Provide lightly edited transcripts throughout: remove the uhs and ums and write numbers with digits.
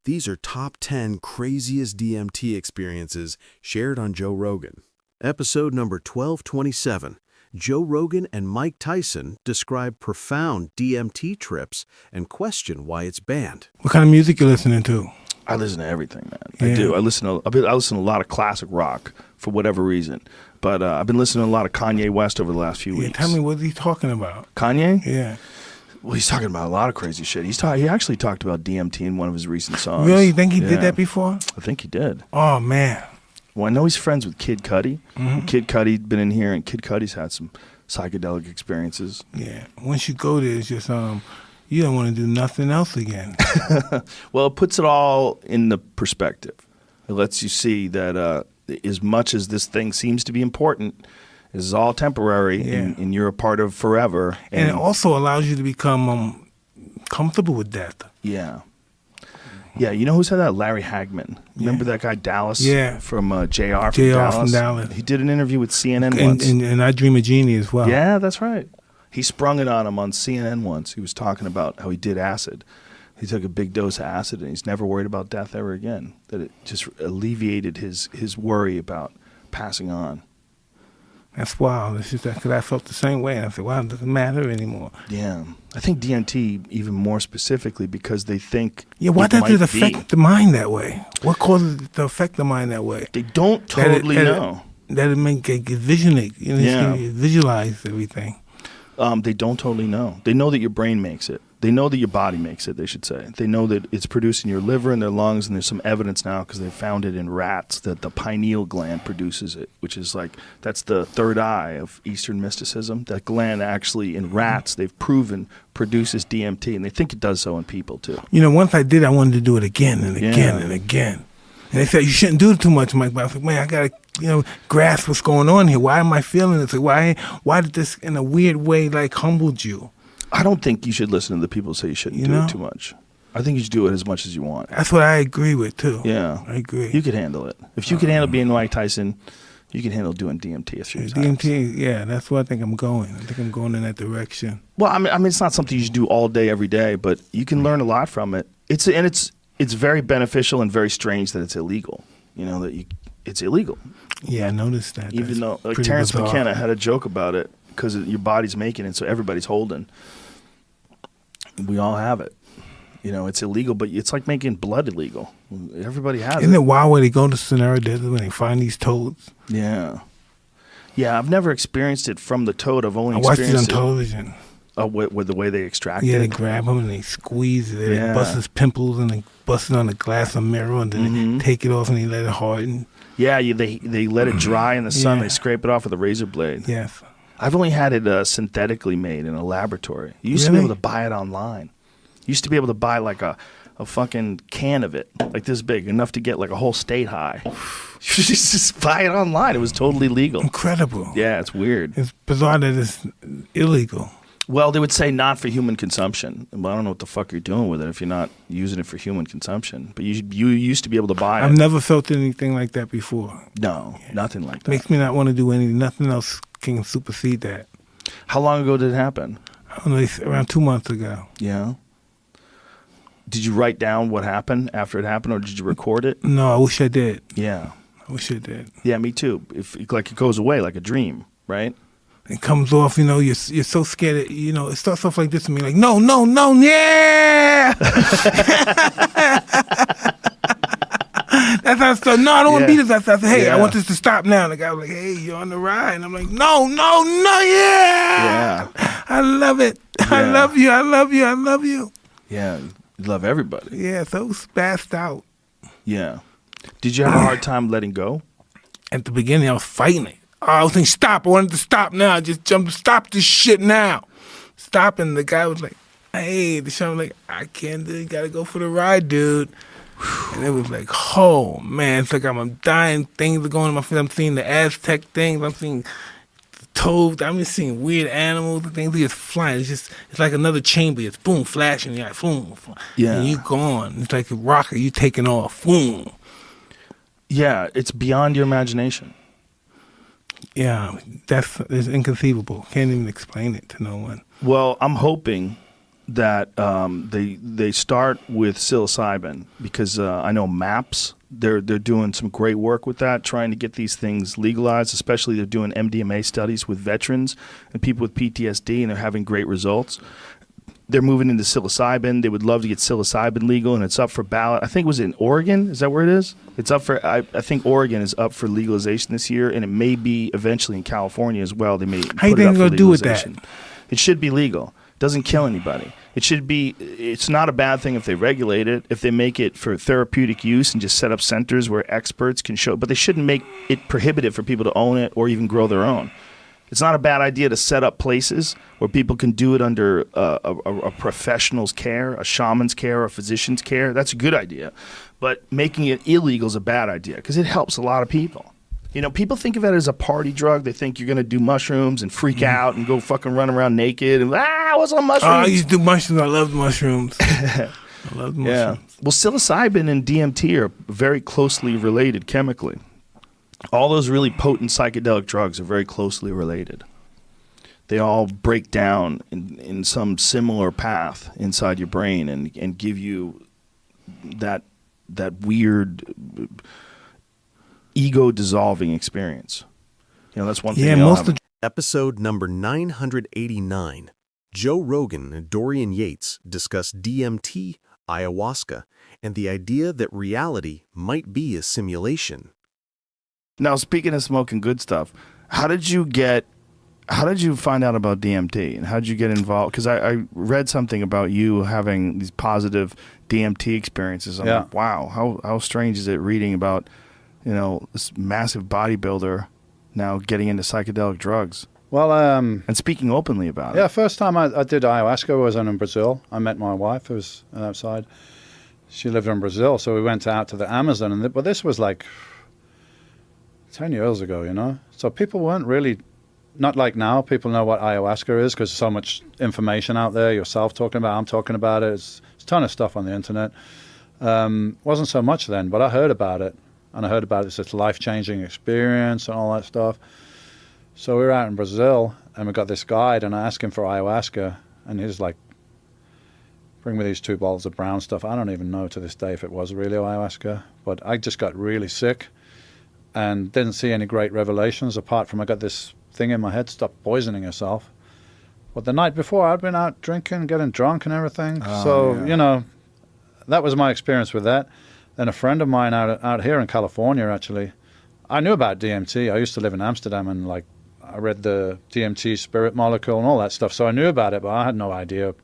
These are top 10 craziest DMT experiences shared on Joe Rogan. Episode number 1227. Joe Rogan and Mike Tyson describe profound DMT trips and question why it's banned. What kind of music you listening to? I listen to everything, man. Yeah. I do. I listen to a lot of classic rock for whatever reason. But I've been listening to a lot of Kanye West over the last few weeks. Tell me what he's talking about. Kanye? Yeah. Well, he's talking about a lot of crazy shit. He actually talked about DMT in one of his recent songs. Really? You think he did that before? I think he did. Oh, man. Well, I know he's friends with Kid Cudi. Mm-hmm. Kid Cudi's been in here, and Kid Cudi's had some psychedelic experiences. Yeah. Once you go there, it's just you don't want to do nothing else again. Well, it puts it all in the perspective. It lets you see that as much as this thing seems to be important, this is all temporary, and you're a part of forever. And it also allows you to become comfortable with death. Yeah. Yeah, you know who said that? Larry Hagman. Remember that guy Dallas? Yeah. From JR from Dallas. He did an interview with CNN once. And I Dream of Jeannie as well. Yeah, that's right. He sprung it on him on CNN once. He was talking about how he did acid. He took a big dose of acid, and he's never worried about death ever again. That it just alleviated his worry about passing on. That's wild. It's just because I felt the same way. I said, wow, it doesn't matter anymore. Yeah. I think DMT even more specifically because they think why does it affect the mind that way? What causes it to affect the mind that way? They don't totally know. That it make it visionate. Visualize everything. They don't totally know. They know that your brain makes it. They know that your body makes it, they should say. They know that it's produced in your liver and their lungs, and there's some evidence now because they found it in rats that the pineal gland produces it, which is that's the third eye of Eastern mysticism. That gland actually in rats, they've proven, produces DMT, and they think it does so in people too. Once I did, I wanted to do it again and again and again. And they said, you shouldn't do it too much, Mike. But I was like, man, I got to, grasp what's going on here. Why am I feeling this? Like, why did this, in a weird way, humbled you? I don't think you should listen to the people who say you shouldn't do it too much. I think you should do it as much as you want. That's what I agree with, too. Yeah. I agree. You could handle it. If you can handle being Mike Tyson, you can handle doing DMT a few times. DMT, that's where I think I'm going. I think I'm going in that direction. Well, I mean, it's not something you should do all day, every day, but you can learn a lot from it. It's very beneficial and very strange that it's illegal. It's illegal. Yeah, I noticed that. Even though, Terrence McKenna had a joke about it because your body's making it, so everybody's holding. We all have it. It's illegal, but it's like making blood illegal. Everybody has it. Isn't it wild when they go to Sonora Desert when they find these toads? Yeah. Yeah, I've never experienced it from the toad. I've only watched experienced it on television. With the way they extract it? Yeah, they grab him and they squeeze it. They bust his pimples and they bust it on the glass of mirror and then they take it off and they let it harden. Yeah, they let it dry in the sun. They scrape it off with a razor blade. Yes. I've only had it synthetically made in a laboratory. You used to be able to buy it online. You used to be able to buy a fucking can of it, like this big, enough to get a whole state high. You just buy it online. It was totally legal. Incredible. Yeah, it's weird. It's bizarre that it's illegal. Well, they would say not for human consumption. Well, I don't know what the fuck you're doing with it if you're not using it for human consumption. But you used to be able to buy it. I've never felt anything like that before. No, nothing like that. Makes me not want to do anything. Nothing else can supersede that. How long ago did it happen? I don't know, around 2 months ago. Yeah. Did you write down what happened after it happened, or did you record it? No, I wish I did. Yeah. I wish I did. Yeah, me too. If it goes away like a dream, right? It comes off, you're so scared. It starts off like this to me, like, no, yeah! That's how I start. No, I don't want to be this. I said, hey, I want this to stop now. And the guy was like, hey, you're on the ride. And I'm like, no, yeah! I love it. Yeah. I love you. Yeah, you love everybody. Yeah, so spazzed out. Yeah. Did you have a hard time letting go? At the beginning, I was fighting it. I was saying, stop. I wanted to stop now. Just stop this shit now. Stop. And the guy was like, hey, the show was like, I can't do it. You got to go for the ride, dude. And it was like, oh, man. It's like I'm dying. Things are going in my face. I'm seeing the Aztec things. I'm seeing toads. I'm just seeing weird animals and things. They're just flying. It's like another chamber. It's boom, flashing. You're like, boom. Yeah. And you're gone. It's like a rocket. You taking off. Boom. Yeah, it's beyond your imagination. Yeah, it's inconceivable. Can't even explain it to no one. Well, I'm hoping that they start with psilocybin because I know MAPS. They're doing some great work with that, trying to get these things legalized. Especially they're doing MDMA studies with veterans and people with PTSD, and they're having great results. They're moving into psilocybin. They would love to get psilocybin legal, and it's up for ballot. I think it was in Oregon. Is that where it is? It's up for. I think Oregon is up for legalization this year, and it may be eventually in California as well. They may. How you think they're gonna do with that? It should be legal. It doesn't kill anybody. It should be. It's not a bad thing if they regulate it. If they make it for therapeutic use and just set up centers where experts can show. But they shouldn't make it prohibitive for people to own it or even grow their own. It's not a bad idea to set up places where people can do it under a professional's care, a shaman's care, a physician's care. That's a good idea. But making it illegal is a bad idea because it helps a lot of people. You know, people think of it as a party drug. They think you're going to do mushrooms and freak out and go fucking run around naked and, what's on mushrooms? I used to do mushrooms. I love mushrooms. I love mushrooms. Yeah. Well, psilocybin and DMT are very closely related chemically. All those really potent psychedelic drugs are very closely related. They all break down in some similar path inside your brain and give you that weird ego-dissolving experience. You know, that's one thing. Yeah, Episode number 989. Joe Rogan and Dorian Yates discuss DMT, ayahuasca, and the idea that reality might be a simulation. Now, speaking of smoking good stuff, how did you find out about DMT and how did you get involved? Because I read something about you having these positive DMT experiences. I'm like, wow, how strange is it reading about, you know, this massive bodybuilder now getting into psychedelic drugs? Well, and speaking openly about it. Yeah, first time I did ayahuasca was in Brazil. I met my wife who was outside. She lived in Brazil, so we went out to the Amazon. But this was like 10 years ago, you know? So people weren't really, not like now, people know what ayahuasca is because there's so much information out there, yourself talking about it, I'm talking about it. It's a ton of stuff on the internet. Wasn't so much then, but I heard about it. And I heard about it's this life-changing experience and all that stuff. So we were out in Brazil, and we got this guide, and I asked him for ayahuasca, and he's like, bring me these 2 bottles of brown stuff. I don't even know to this day if it was really ayahuasca, but I just got really sick and didn't see any great revelations apart from I got this thing in my head, stop poisoning yourself. But the night before, I'd been out drinking, getting drunk and everything. You know, that was my experience with that. Then a friend of mine out here in California, actually, I knew about DMT. I used to live in Amsterdam, and like I read the DMT spirit molecule and all that stuff, so I knew about it, but I had no idea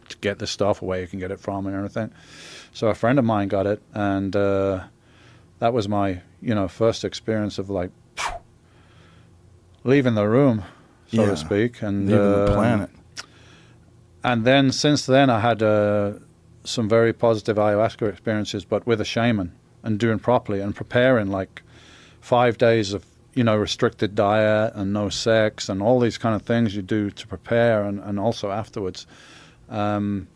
to get this stuff or where you can get it from and everything. So a friend of mine got it, and that was my, you know, first experience of like leaving the room, so to speak, and leaving the planet. And then since then, I had some very positive ayahuasca experiences, but with a shaman and doing properly and preparing like 5 days of, you know, restricted diet and no sex and all these kind of things you do to prepare and also afterwards. So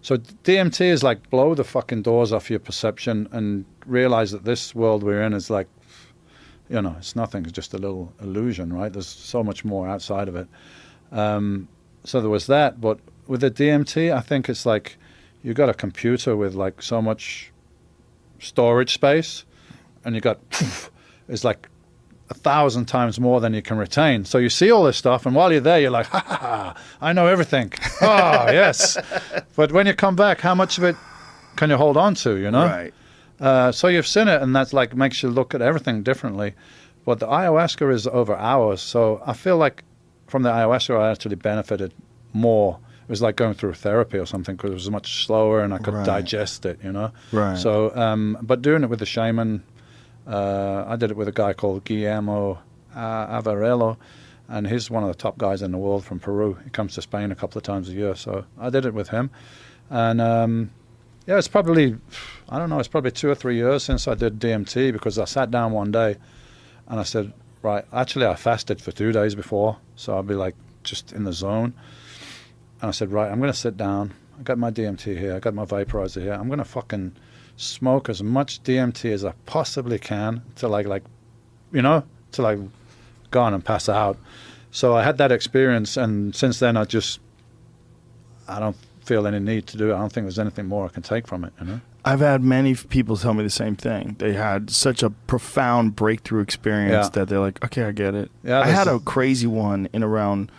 DMT is like blow the fucking doors off your perception and realize that this world we're in is like, you know, it's nothing. It's just a little illusion, right? There's so much more outside of it. So there was that. But with the DMT, I think it's like you got a computer with like so much storage space, and you got it's like 1,000 times more than you can retain. So you see all this stuff, and while you're there, you're like, ha ha ha, I know everything. Oh, yes. But when you come back, how much of it can you hold on to, you know? Right. So you've seen it, and that's like makes you look at everything differently. But the ayahuasca is over hours, so I feel like from the ayahuasca I actually benefited more. It was like going through therapy or something because it was much slower and I could digest it, you know? Right. So, but doing it with the shaman, I did it with a guy called Guillermo Avarello, and he's one of the top guys in the world from Peru. He comes to Spain a couple of times a year, so I did it with him. And yeah, it's probably, I don't know, it's probably 2 or 3 years since I did DMT, because I sat down one day and I said, right, actually I fasted for 2 days before, so I'll be like just in the zone. And I said, right, I'm going to sit down. I got my DMT here. I got my vaporizer here. I'm going to fucking smoke as much DMT as I possibly can till I till I go on and pass out. So I had that experience, and since then I don't feel any need to do it. I don't think there's anything more I can take from it, you know? I've had many people tell me the same thing. They had such a profound breakthrough experience that they're like, okay, I get it. Yeah, I had a crazy one in around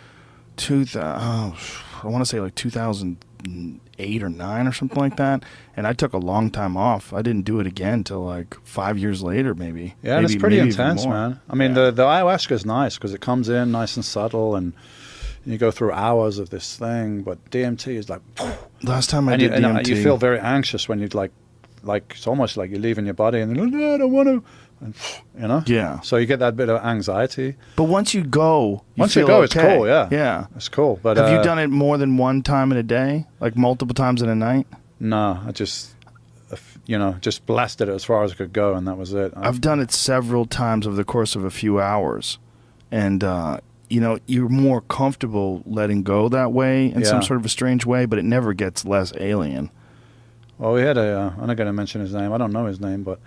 2008 or 9 or something like that, and I took a long time off. I didn't do it again till like 5 years later, maybe. Yeah, maybe, it's pretty maybe intense, man. I mean, the ayahuasca is nice because it comes in nice and subtle, and you go through hours of this thing. But DMT is like, last time I did DMT, and you feel very anxious when you like it's almost like you're leaving your body, and you're like, no, I don't want to, and, you know. Yeah. So you get that bit of anxiety. But once you go, it's okay. cool. Yeah. Yeah. It's cool. But have you done it more than one time in a day, like multiple times in a night? No, I just, just blasted it as far as I could go, and that was it. I've done it several times over the course of a few hours, and you're more comfortable letting go that way in some sort of a strange way, but it never gets less alien. Well, we had I'm not going to mention his name. I don't know his name, but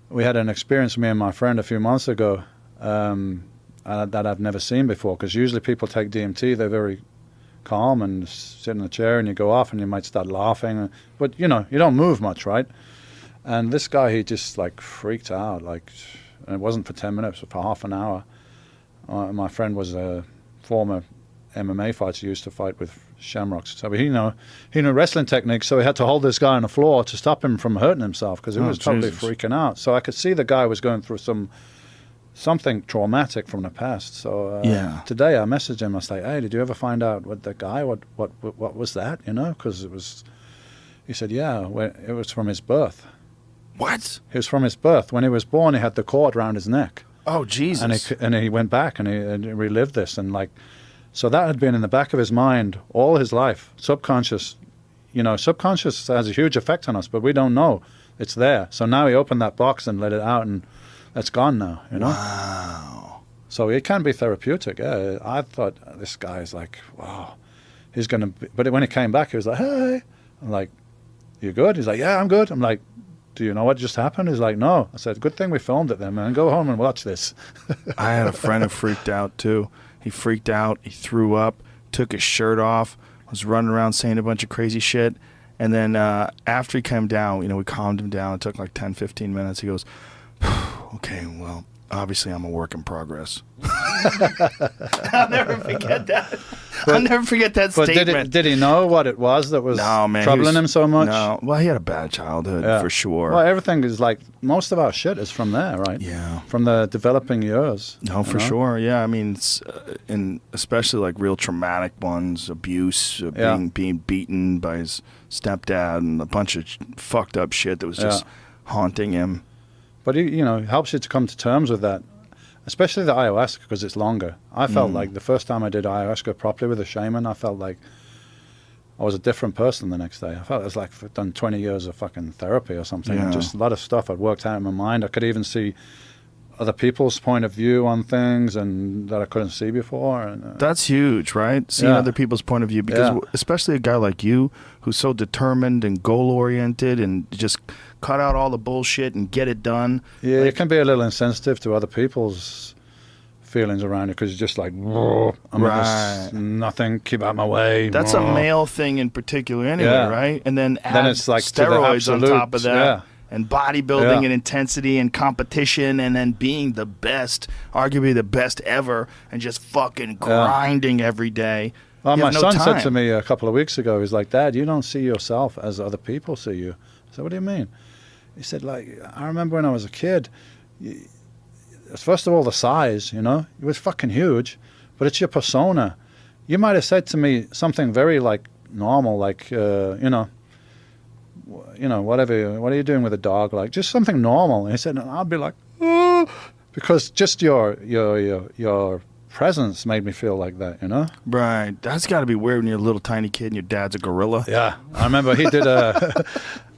we had an experience, me and my friend, a few months ago that I've never seen before, because usually people take DMT, they're very calm and sit in a chair, and you go off and you might start laughing, but you don't move much, right? And this guy, he just like freaked out, and it wasn't for 10 minutes, but for half an hour. My friend was a former MMA fighter. He used to fight with Shamrocks, so he knew wrestling techniques, so he had to hold this guy on the floor to stop him from hurting himself, because he was totally freaking out. So I could see the guy was going through something traumatic from the past. So today I messaged him. I was like, hey, did you ever find out what was that, because he said, yeah, it was from his birth. What? It was from his birth. When he was born, he had the cord around his neck. Oh, Jesus. And he went back and he relived this, and so that had been in the back of his mind all his life. Subconscious has a huge effect on us, but we don't know it's there. So now he opened that box and let it out, and it's gone now, Wow. So it can be therapeutic. Yeah, I thought this guy is like, wow, he's going to be. But when he came back, he was like, hey. I'm like, you good? He's like, yeah, I'm good. I'm like, do you know what just happened? He's like, no. I said, good thing we filmed it then, man. Go home and watch this. I had a friend who freaked out, too. He freaked out. He threw up, took his shirt off, was running around saying a bunch of crazy shit. And then after he came down, we calmed him down. It took like 10, 15 minutes. He goes, okay, well, obviously I'm a work in progress. I'll never forget that. I'll never forget that statement. But did he know what it was that was troubling him so much? No. Well, he had a bad childhood, for sure. Well, everything is most of our shit is from there, right? Yeah. From the developing years. No, for sure. Yeah, I mean, it's, and especially like real traumatic ones, abuse, being beaten by his stepdad, and a bunch of fucked up shit that was just haunting him. But it helps you to come to terms with that, especially the ayahuasca, because it's longer. I felt like the first time I did ayahuasca properly with a shaman, I felt like I was a different person the next day. I felt it was like I'd done 20 years of fucking therapy or something. Yeah. And just a lot of stuff I'd worked out in my mind. I could even see other people's point of view on things, and that I couldn't see before. And, that's huge, right? Seeing other people's point of view, because especially a guy like you who's so determined and goal-oriented and just cut out all the bullshit and get it done. Yeah, you can be a little insensitive to other people's feelings around it, because you're just like, nothing, keep out my way. That's a male thing in particular anyway, right? And then add it's like steroids on top of that. Yeah. And bodybuilding and intensity and competition, and then being the best, arguably the best ever, and just fucking grinding every day. Well, my son said to me a couple of weeks ago, he's like, Dad, you don't see yourself as other people see you. I said, what do you mean? He said, I remember when I was a kid, first of all, the size, it was fucking huge, but it's your persona. You might have said to me something very normal, whatever, what are you doing with a dog? Just something normal. And he said, and I'd be like, oh, because just your presence made me feel like that, Right. That's got to be weird when you're a little tiny kid and your dad's a gorilla. Yeah. I remember he did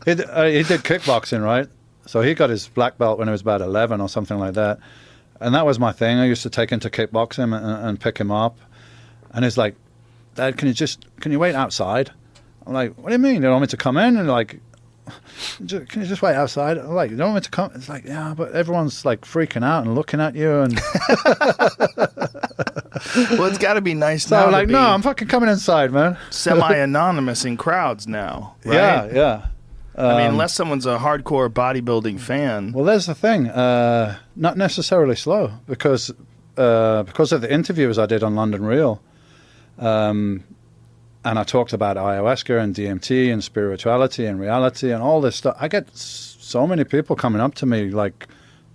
he did kickboxing, right? So he got his black belt when he was about 11 or something like that. And that was my thing. I used to take him to kickboxing and pick him up. And he's like, Dad, can you wait outside? I'm like, what do you mean? You want me to come in? And can you just wait outside? I'm like, you don't want me to come? It's like, yeah, but everyone's like freaking out and looking at you. And Well, it's got to be nice so now. I'm like, to no, be I'm fucking coming inside, man. semi-anonymous in crowds now, right? Yeah, yeah. I mean, unless someone's a hardcore bodybuilding fan. Well, there's the thing. Not necessarily slow because of the interviews I did on London Real. And I talked about ayahuasca and DMT and spirituality and reality and all this stuff. I get so many people coming up to me like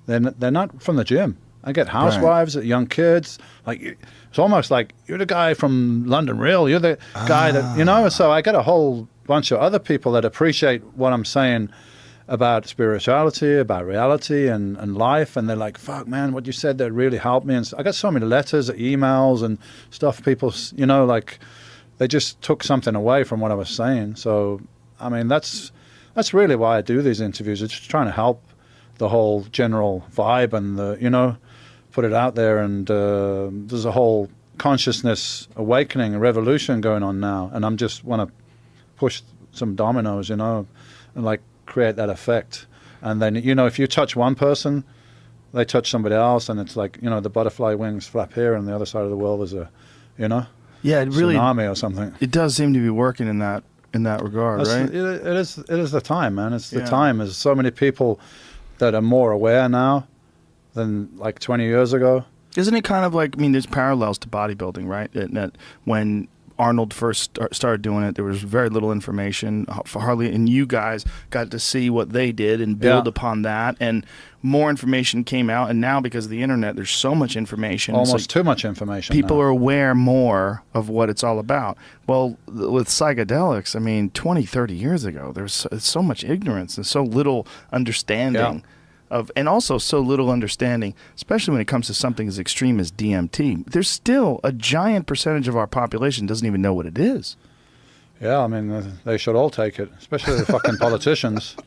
they're not from the gym. I get housewives, young kids. Like it's almost like you're the guy from London Real. You're the guy that So I get a whole bunch of other people that appreciate what I'm saying about spirituality, about reality and life, and they're like, "Fuck, man, what you said that really helped me." And I got so many letters, emails, and stuff. People, like. They just took something away from what I was saying. So, I mean, that's really why I do these interviews. It's just trying to help the whole general vibe and, put it out there. And there's a whole consciousness awakening, a revolution going on now. And I'm just want to push some dominoes, and like create that effect. And then, if you touch one person, they touch somebody else. And it's like, the butterfly wings flap here and the other side of the world is Yeah, it really tsunami or something. It does seem to be working in that regard, right? It is the time, man. It's the time. There's so many people that are more aware now than like 20 years ago. Isn't it kind of like, there's parallels to bodybuilding, right? That when Arnold first started doing it, there was very little information, hardly, and you guys got to see what they did and build upon that, and more information came out. And now, because of the internet, there's so much information. Almost too much information. People now are aware more of what it's all about. Well, with psychedelics, 20, 30 years ago, there's so much ignorance and so little understanding. And also so little understanding, especially when it comes to something as extreme as DMT. There's still a giant percentage of our population doesn't even know what it is. Yeah, they should all take it, especially the fucking politicians.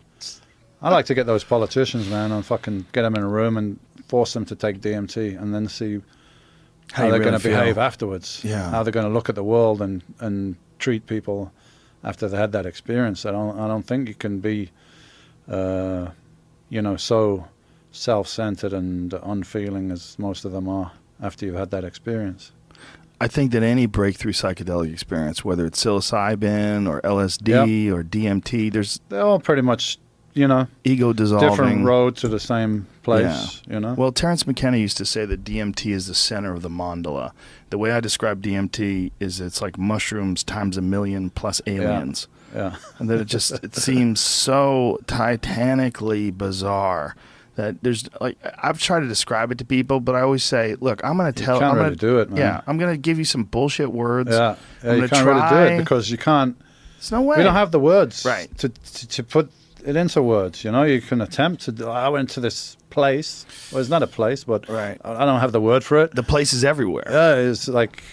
I like to get those politicians, man, and fucking get them in a room and force them to take DMT and then see how they're going to behave afterwards. Yeah. How they're going to look at the world and treat people after they had that experience. I don't think you can be... so self-centered and unfeeling as most of them are after you've had that experience. I think that any breakthrough psychedelic experience, whether it's psilocybin or LSD or DMT, they're all pretty much, ego dissolving. Different road to the same place, Well, Terence McKenna used to say that DMT is the center of the mandala. The way I describe DMT is it's like mushrooms times 1,000,000 plus aliens. Yeah. And that it seems so titanically bizarre that there's like, I've tried to describe it to people, but I always say, look, I'm going to tell. You can't really do it, man. Yeah, I'm going to give you some bullshit words. Yeah, you can't really do it because you can't. There's no way. We don't have the words, right, to put it into words. You can attempt to. I went to this place. Well, it's not a place, but right. I don't have the word for it. The place is everywhere. Yeah, it's like,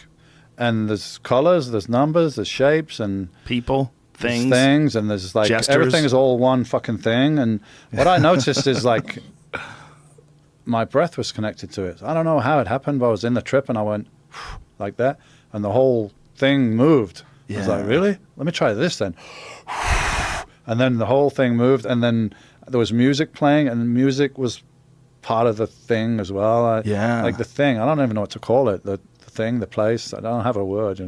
and there's colors, there's numbers, there's shapes, and people. Things, and there's like gestures. Everything is all one fucking thing. And what I noticed is like my breath was connected to it. I don't know how it happened, but I was in the trip and I went like that, and the whole thing moved. I was like, really? Let me try this then. And then the whole thing moved, and then there was music playing, and the music was part of the thing as well. Like the thing. I don't even know what to call it. The thing, the place. I don't have a word,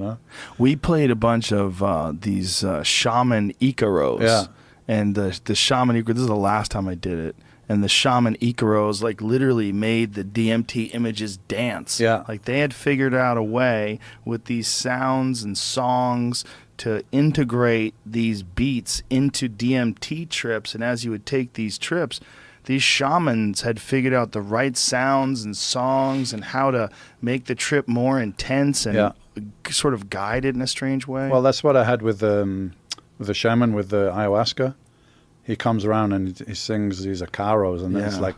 We played a bunch of these shaman Icaros, and the shaman Icaro. This is the last time I did it, and the shaman Icaros like literally made the DMT images dance. Yeah, like they had figured out a way with these sounds and songs to integrate these beats into DMT trips, and as you would take these trips, these shamans had figured out the right sounds and songs and how to make the trip more intense and sort of guide it in a strange way. Well, that's what I had with the shaman with the ayahuasca. He comes around and he sings these acaros, and then it's like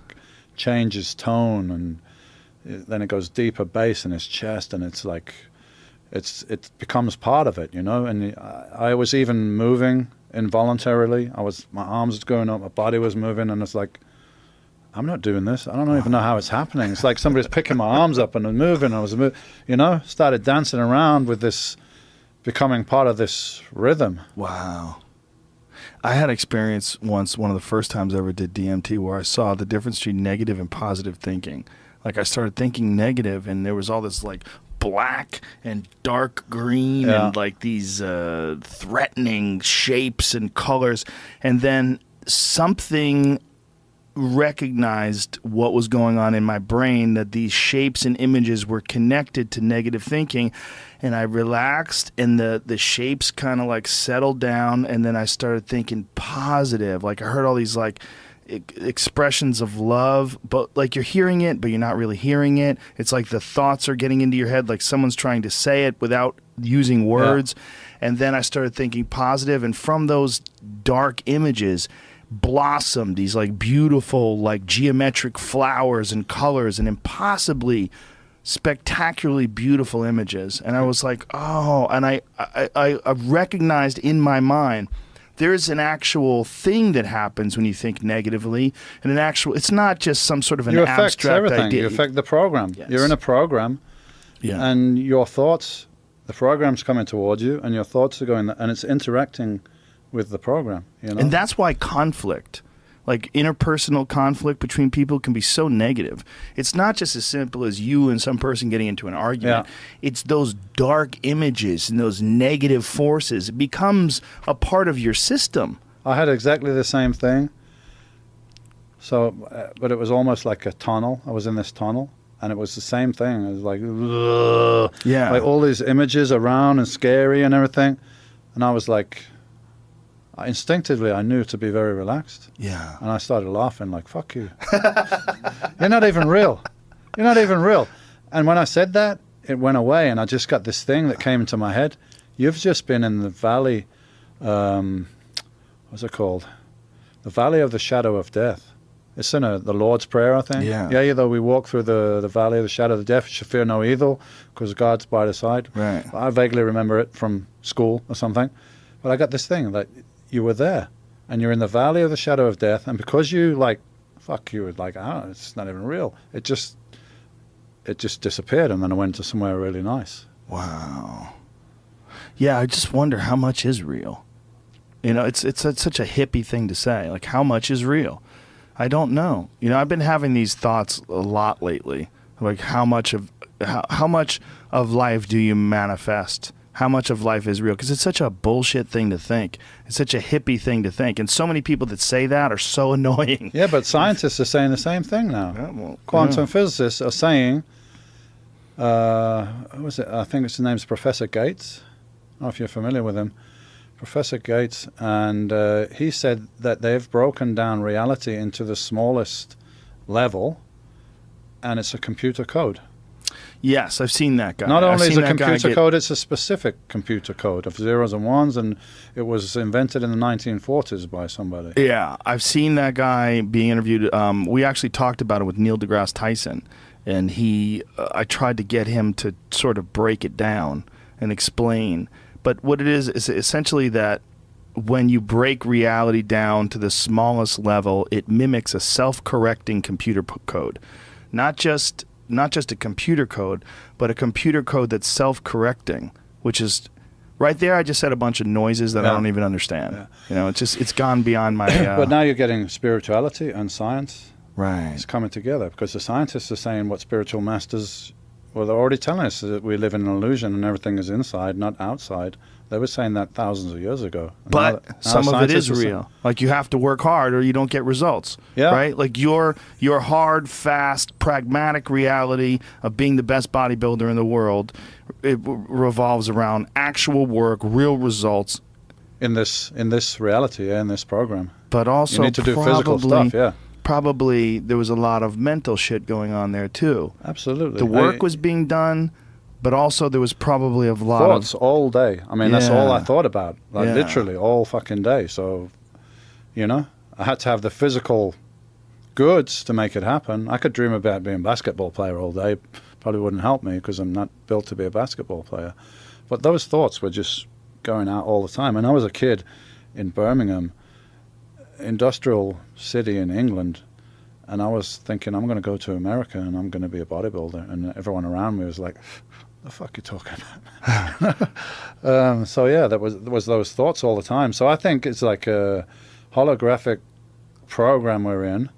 changes tone, and then it goes deeper bass in his chest, and it's like it becomes part of it, And I was even moving involuntarily. My arms was going up, my body was moving, and it's like, I'm not doing this. I don't even know how it's happening. It's like somebody's picking my arms up and moving. I was, started dancing around with this, becoming part of this rhythm. Wow. I had experience once, one of the first times I ever did DMT, where I saw the difference between negative and positive thinking. Like I started thinking negative, and there was all this like black and dark green and like these threatening shapes and colors, and then something recognized what was going on in my brain, that these shapes and images were connected to negative thinking, and I relaxed, and the shapes kind of like settled down, and then I started thinking positive. Like I heard all these like expressions of love, but like you're hearing it but you're not really hearing it. It's like the thoughts are getting into your head, like someone's trying to say it without using words. And then I started thinking positive, and from those dark images blossomed these like beautiful like geometric flowers and colors and impossibly spectacularly beautiful images. And I was like, oh, and I recognized in my mind there's an actual thing that happens when you think negatively, and an actual, it's not just some sort of an abstract everything. idea. You affect the program. Yes. You're in a program, and your thoughts, the program's coming towards you, and your thoughts are going, and it's interacting with the program. You know? And that's why conflict, like interpersonal conflict between people, can be so negative. It's not just as simple as you and some person getting into an argument. It's those dark images and those negative forces. It becomes a part of your system. I had exactly the same thing. So, but it was almost like a tunnel. I was in this tunnel, and it was the same thing. It was like, like all these images around and scary and everything. And I was like, instinctively, I knew to be very relaxed. Yeah. And I started laughing like, fuck you. You're not even real. You're not even real. And when I said that, it went away, and I just got this thing that came into my head. You've just been in the valley, what's it called? The valley of the shadow of death. It's in the Lord's Prayer, I think. Yeah, though we walk through the valley of the shadow of death, you should fear no evil, because God's by the side. Right. I vaguely remember it from school or something. But I got this thing that you were there, and you're in the valley of the shadow of death, and because you like, fuck you, like, oh, it's not even real. It just disappeared, and then I went to somewhere really nice. Wow. Yeah, I just wonder how much is real. You know, it's such a hippie thing to say. Like, how much is real? I don't know. You know, I've been having these thoughts a lot lately. Like, how much of life do you manifest? How much of life is real? Because it's such a bullshit thing to think. It's such a hippie thing to think. And so many people that say that are so annoying. Yeah, but scientists are saying the same thing now. Quantum physicists are saying, who was it? I think his name's Professor Gates. I don't know if you're familiar with him. Professor Gates, and he said that they've broken down reality into the smallest level, and it's a computer code. Yes, I've seen that guy. Not only is it a computer code, it's a specific computer code of zeros and ones, and it was invented in the 1940s by somebody. Yeah, I've seen that guy being interviewed. We actually talked about it with Neil deGrasse Tyson, and I tried to get him to sort of break it down and explain. But what it is essentially that when you break reality down to the smallest level, it mimics a self-correcting computer code. Not just a computer code, but a computer code that's self-correcting, which is right there. I just said a bunch of noises that I don't even understand. Yeah. You know, it's gone beyond my. But now you're getting spirituality and science. Right. It's coming together because the scientists are saying what spiritual masters. Well, they're already telling us that we live in an illusion and everything is inside, not outside. They were saying that thousands of years ago. But now some of it is real. Like, you have to work hard or you don't get results. Yeah. Right? Like, your hard, fast, pragmatic reality of being the best bodybuilder in the world, it revolves around actual work, real results. In this reality, in this program. But also, you need to do physical stuff, Probably there was a lot of mental shit going on there, too. Absolutely. The work was being done, but also there was probably a lot thoughts all day. I mean, that's all I thought about, like literally all fucking day. So, you know, I had to have the physical goods to make it happen. I could dream about being a basketball player all day. Probably wouldn't help me because I'm not built to be a basketball player. But those thoughts were just going out all the time. And I was a kid in Birmingham, industrial city in England, and I was thinking, I'm going to go to America and I'm going to be a bodybuilder. And everyone around me was like, the fuck you talking about? So yeah, there was those thoughts all the time. So I think it's like a holographic program we're in,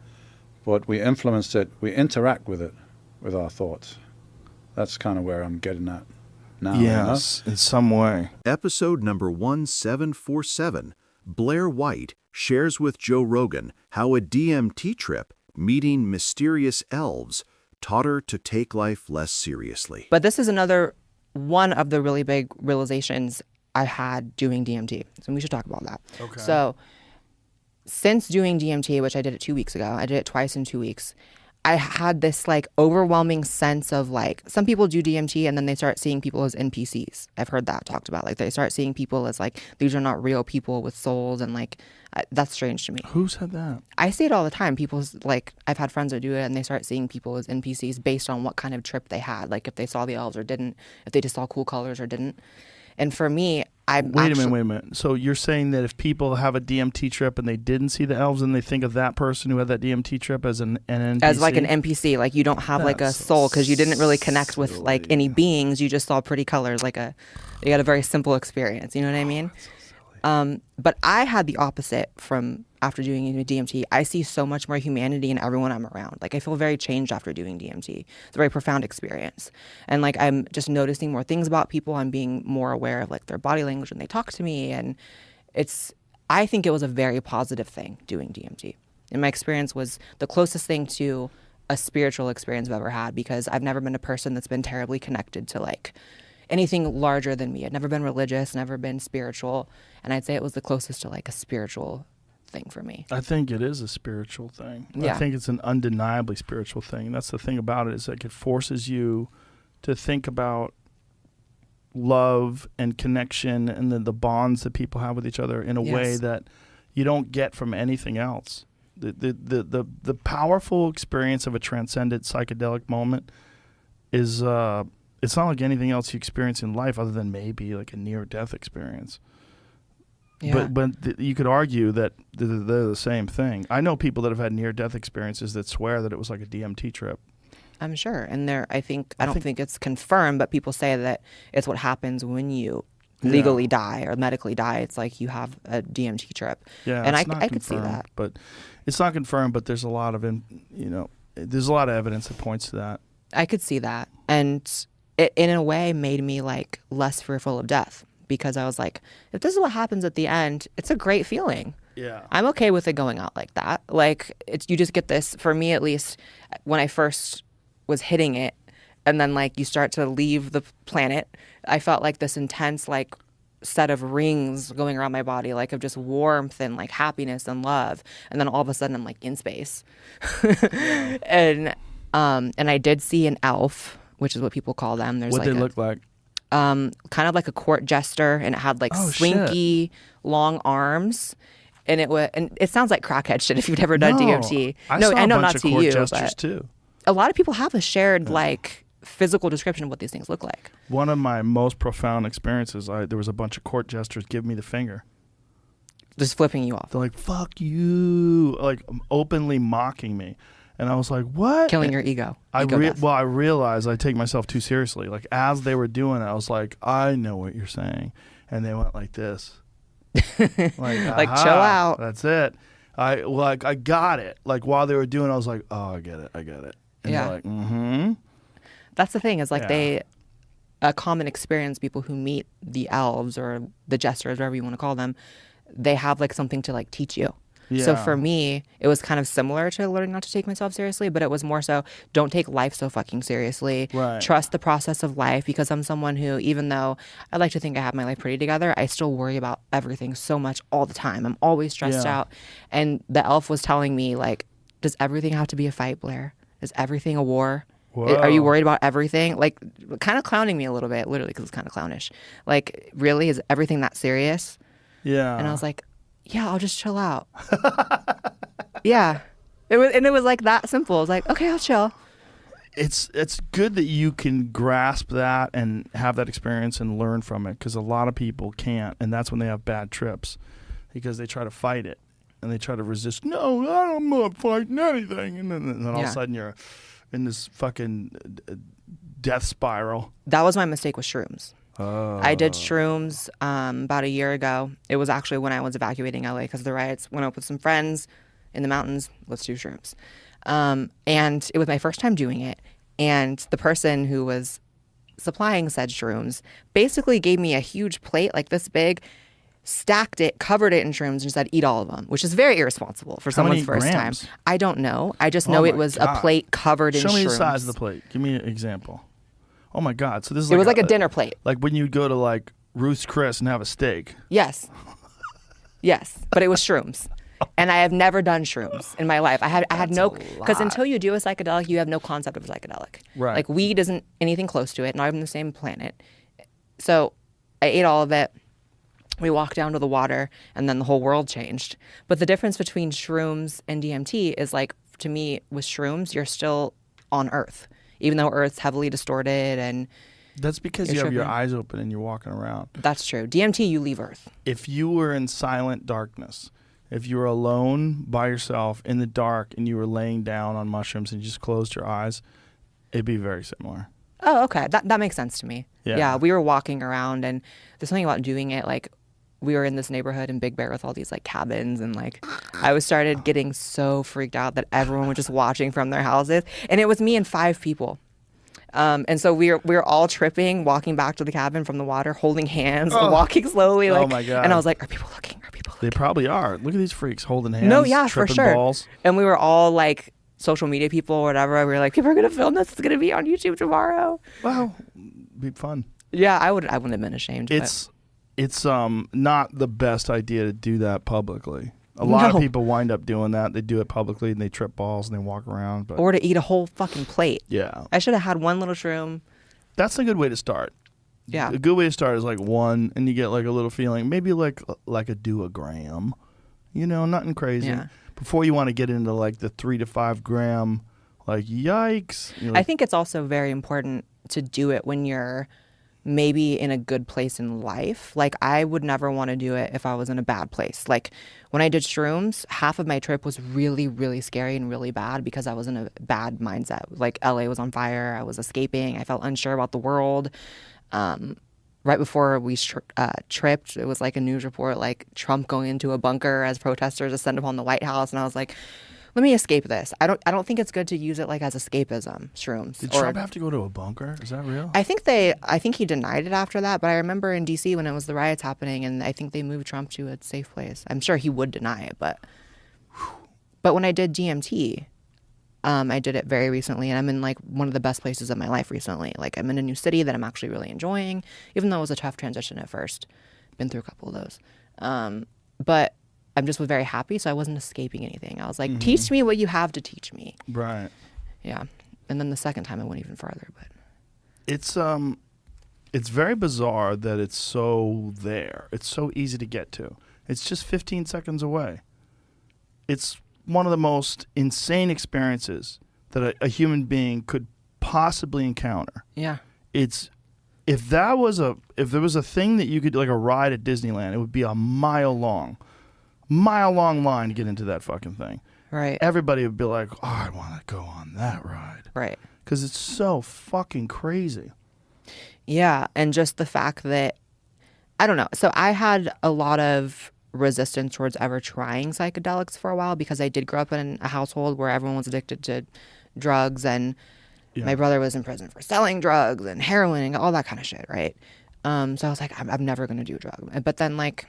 but we influence it, we interact with it, with our thoughts. That's kind of where I'm getting at now. Yes, in some way. Episode number 1747, Blair White shares with Joe Rogan how a DMT trip meeting mysterious elves taught her to take life less seriously. But this is another one of the really big realizations I had doing DMT. So we should talk about that. Okay. So since doing DMT, which I did it 2 weeks ago, I did it twice in 2 weeks, I had this like overwhelming sense of like, some people do DMT and then they start seeing people as NPCs. I've heard that talked about. Like they start seeing people as like, these are not real people with souls, and like, that's strange to me. Who said that? I see it all the time. People's like, I've had friends that do it and they start seeing people as NPCs based on what kind of trip they had. Like if they saw the elves or didn't, if they just saw cool colors or didn't. And for me, Wait a minute. So you're saying that if people have a DMT trip and they didn't see the elves, and they think of that person who had that DMT trip as an NPC? As like an NPC, like you don't have like a soul because you didn't really connect with like any beings. You just saw pretty colors, like you had a very simple experience. You know what I mean? But I had the opposite from after doing DMT. I see so much more humanity in everyone I'm around. Like I feel very changed after doing DMT. It's a very profound experience. And like I'm just noticing more things about people. I'm being more aware of like their body language when they talk to me. And I think it was a very positive thing doing DMT. And my experience was the closest thing to a spiritual experience I've ever had, because I've never been a person that's been terribly connected to like anything larger than me. I'd never been religious, never been spiritual. And I'd say it was the closest to like a spiritual thing for me. I think it is a spiritual thing. Yeah. I think it's an undeniably spiritual thing. And that's the thing about it, is like it forces you to think about love and connection and the bonds that people have with each other in a way that you don't get from anything else. The powerful experience of a transcendent psychedelic moment is it's not like anything else you experience in life, other than maybe like a near-death experience. Yeah. But you could argue that they're the same thing. I know people that have had near-death experiences that swear that it was like a DMT trip. I'm sure. And I don't think it's confirmed, but people say that it's what happens when you legally die or medically die. It's like you have a DMT trip. Yeah, and it's I could see that. But it's not confirmed, but there's a lot of there's a lot of evidence that points to that. I could see that. And it, in a way, made me like less fearful of death, because I was like, if this is what happens at the end, it's a great feeling. Yeah. I'm okay with it going out like that. Like you just get this, for me at least, when I first was hitting it, and then like you start to leave the planet, I felt like this intense like set of rings going around my body, like of just warmth and like happiness and love. And then all of a sudden I'm like in space. And I did see an elf, which is what people call them. There's what like they look like? Kind of like a court jester, and it had like slinky long arms. And it sounds like crackhead shit if you've never done DMT. I know not bunch of to court you, jesters but too. a lot of people have a shared like physical description of what these things look like. One of my most profound experiences, there was a bunch of court jesters give me the finger. Just flipping you off. They're like, fuck you, like openly mocking me. And I was like, what? Killing your ego. I realized I take myself too seriously. Like as they were doing it, I was like, I know what you're saying. And they went like this. Like chill out. That's it. I got it. Like while they were doing it, I was like, oh, I get it. And they're like, mm-hmm. That's the thing, is like a common experience, people who meet the elves or the jesters, whatever you want to call them, they have like something to like teach you. Yeah. So for me, it was kind of similar to learning not to take myself seriously, but it was more so, don't take life so fucking seriously. Right. Trust the process of life, because I'm someone who, even though I like to think I have my life pretty together, I still worry about everything so much all the time. I'm always stressed out. And the elf was telling me, like, does everything have to be a fight, Blair? Is everything a war? Whoa. Are you worried about everything? Like, kind of clowning me a little bit, literally, because it's kind of clownish. Like, really? Is everything that serious? Yeah. And I was like, yeah, I'll just chill out. Yeah. It was like that simple. It was like, okay, I'll chill. It's good that you can grasp that and have that experience and learn from it, because a lot of people can't, and that's when they have bad trips, because they try to fight it and they try to resist. No, I'm not fighting anything, and then all of a sudden you're in this fucking death spiral. That was my mistake with shrooms. I did shrooms about a year ago. It was actually when I was evacuating LA because of the riots. Went up with some friends in the mountains. Let's do shrooms. And it was my first time doing it. And the person who was supplying said shrooms basically gave me a huge plate like this big, stacked it, covered it in shrooms, and said, eat all of them, which is very irresponsible for someone's first grams? time. I don't know. I just know it was a plate covered in shrooms. Show me the size of the plate. Give me an example. Oh my God. So this is It was like a dinner plate. Like when you go to like Ruth's Chris and have a steak. Yes. Yes. But it was shrooms. And I have never done shrooms in my life. I had no, because until you do a psychedelic, you have no concept of a psychedelic. Right. Like weed isn't anything close to it, not even the same planet. So I ate all of it. We walked down to the water and then the whole world changed. But the difference between shrooms and DMT is like, to me, with shrooms, you're still on Earth, even though Earth's heavily distorted and that's because you have your eyes open and you're walking around. That's true. DMT, you leave Earth. If you were in silent darkness, if you were alone by yourself in the dark and you were laying down on mushrooms and you just closed your eyes, it'd be very similar. Oh, okay. That makes sense to me. Yeah. We were walking around and there's something about doing it. Like we were in this neighborhood in Big Bear with all these like cabins and like I started getting so freaked out that everyone was just watching from their houses. And it was me and 5 people. And so we were all tripping, walking back to the cabin from the water, holding hands and walking slowly. Like, oh my God. And I was like, are people looking? Are people looking? They probably are. Look at these freaks holding hands. No, yeah, for tripping sure. balls. And we were all like social media people or whatever. We were like, people are going to film this. It's going to be on YouTube tomorrow. Wow. Be fun. Yeah, I wouldn't have been ashamed. It's not the best idea to do that publicly. A lot of people wind up doing that. They do it publicly and they trip balls and they walk around. But or to eat a whole fucking plate. yeah. I should have had one little shroom. That's a good way to start. Yeah. A good way to start is like one and you get like a little feeling. Maybe like a duogram. You know, nothing crazy. Yeah. Before you want to get into like the 3 to 5 gram, like yikes. You're like, I think it's also very important to do it when you're maybe in a good place in life. Like I would never want to do it if I was in a bad place. Like when I did shrooms, half of my trip was really, really scary and really bad because I was in a bad mindset. Like LA was on fire. I was escaping. I felt unsure about the world. Right before we tripped, it was like a news report, like Trump going into a bunker as protesters descend upon the White House. And I was like, let me escape this. I don't think it's good to use it like as escapism, shrooms. did Trump have to go to a bunker? Is that real? I think he denied it after that, but I remember in DC when it was the riots happening and I think they moved Trump to a safe place. I'm sure he would deny it, but when I did DMT, I did it very recently and I'm in like one of the best places of my life recently. Like I'm in a new city that I'm actually really enjoying, even though it was a tough transition at first. Been through a couple of those. But I'm just very happy, so I wasn't escaping anything. I was like, teach me what you have to teach me. Right. Yeah. And then the second time I went even farther. But it's very bizarre that it's so there. It's so easy to get to. It's just 15 seconds away. It's one of the most insane experiences that a human being could possibly encounter. yeah. If there was a thing that you could like a ride at Disneyland, it would be a mile long line to get into that fucking thing. Right. Everybody would be like, oh, I want to go on that ride. Right. Because it's so fucking crazy. Yeah. And just the fact that, I don't know. So I had a lot of resistance towards ever trying psychedelics for a while because I did grow up in a household where everyone was addicted to drugs and my brother was in prison for selling drugs and heroin and all that kind of shit, right? So I was like, I'm never going to do a drug. But then like,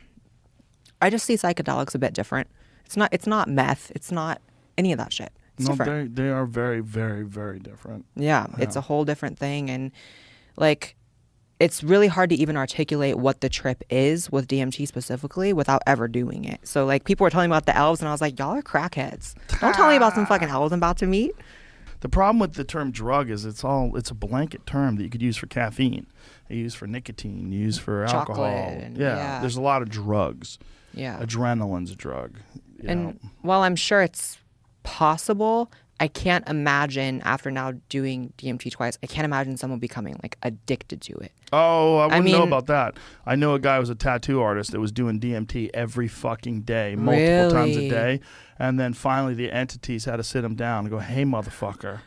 I just see psychedelics a bit different. It's not meth. It's not any of that shit. It's different. They are very, very, very different. Yeah, it's a whole different thing. And like, it's really hard to even articulate what the trip is with DMT specifically without ever doing it. So like people were telling me about the elves and I was like, y'all are crackheads. Don't tell me about some fucking elves I'm about to meet. The problem with the term drug is it's a blanket term that you could use for caffeine. You use for nicotine, you use for alcohol. And, yeah, there's a lot of drugs. Yeah. Adrenaline's a drug. You know. While I'm sure it's possible, I can't imagine after now doing DMT twice, I can't imagine someone becoming like addicted to it. Oh, I wouldn't know about that. I know a guy who was a tattoo artist that was doing DMT every fucking day, multiple times a day. And then finally the entities had to sit him down and go, hey, motherfucker,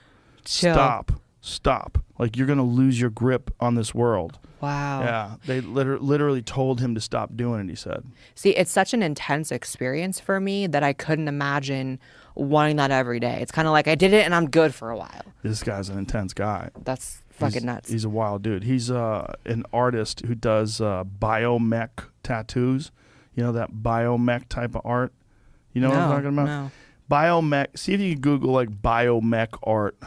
Chill. stop. stop. Like, you're going to lose your grip on this world. Wow. Yeah, they literally told him to stop doing it, he said. See, it's such an intense experience for me that I couldn't imagine wanting that every day. It's kind of like I did it and I'm good for a while. This guy's an intense guy. That's fucking nuts. He's a wild dude. He's an artist who does biomech tattoos. You know, that biomech type of art? You know what I'm talking about? No. Biomech. See if you can Google, like, biomech art.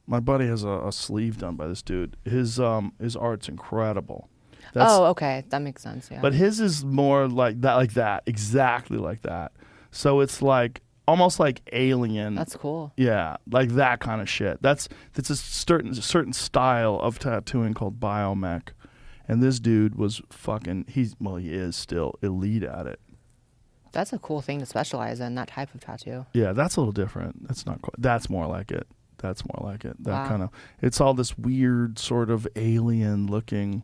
My buddy has a sleeve done by this dude. His art's incredible. Okay. That makes sense, yeah. But his is more like that, exactly like that. So it's like almost like Alien. That's cool. Yeah, like that kind of shit. That's a certain style of tattooing called biomech. And this dude was fucking, he is still elite at it. That's a cool thing to specialize in, that type of tattoo. Yeah, that's a little different. That's not quite, that's more like it. That Wow. kind of, it's all this weird sort of alien looking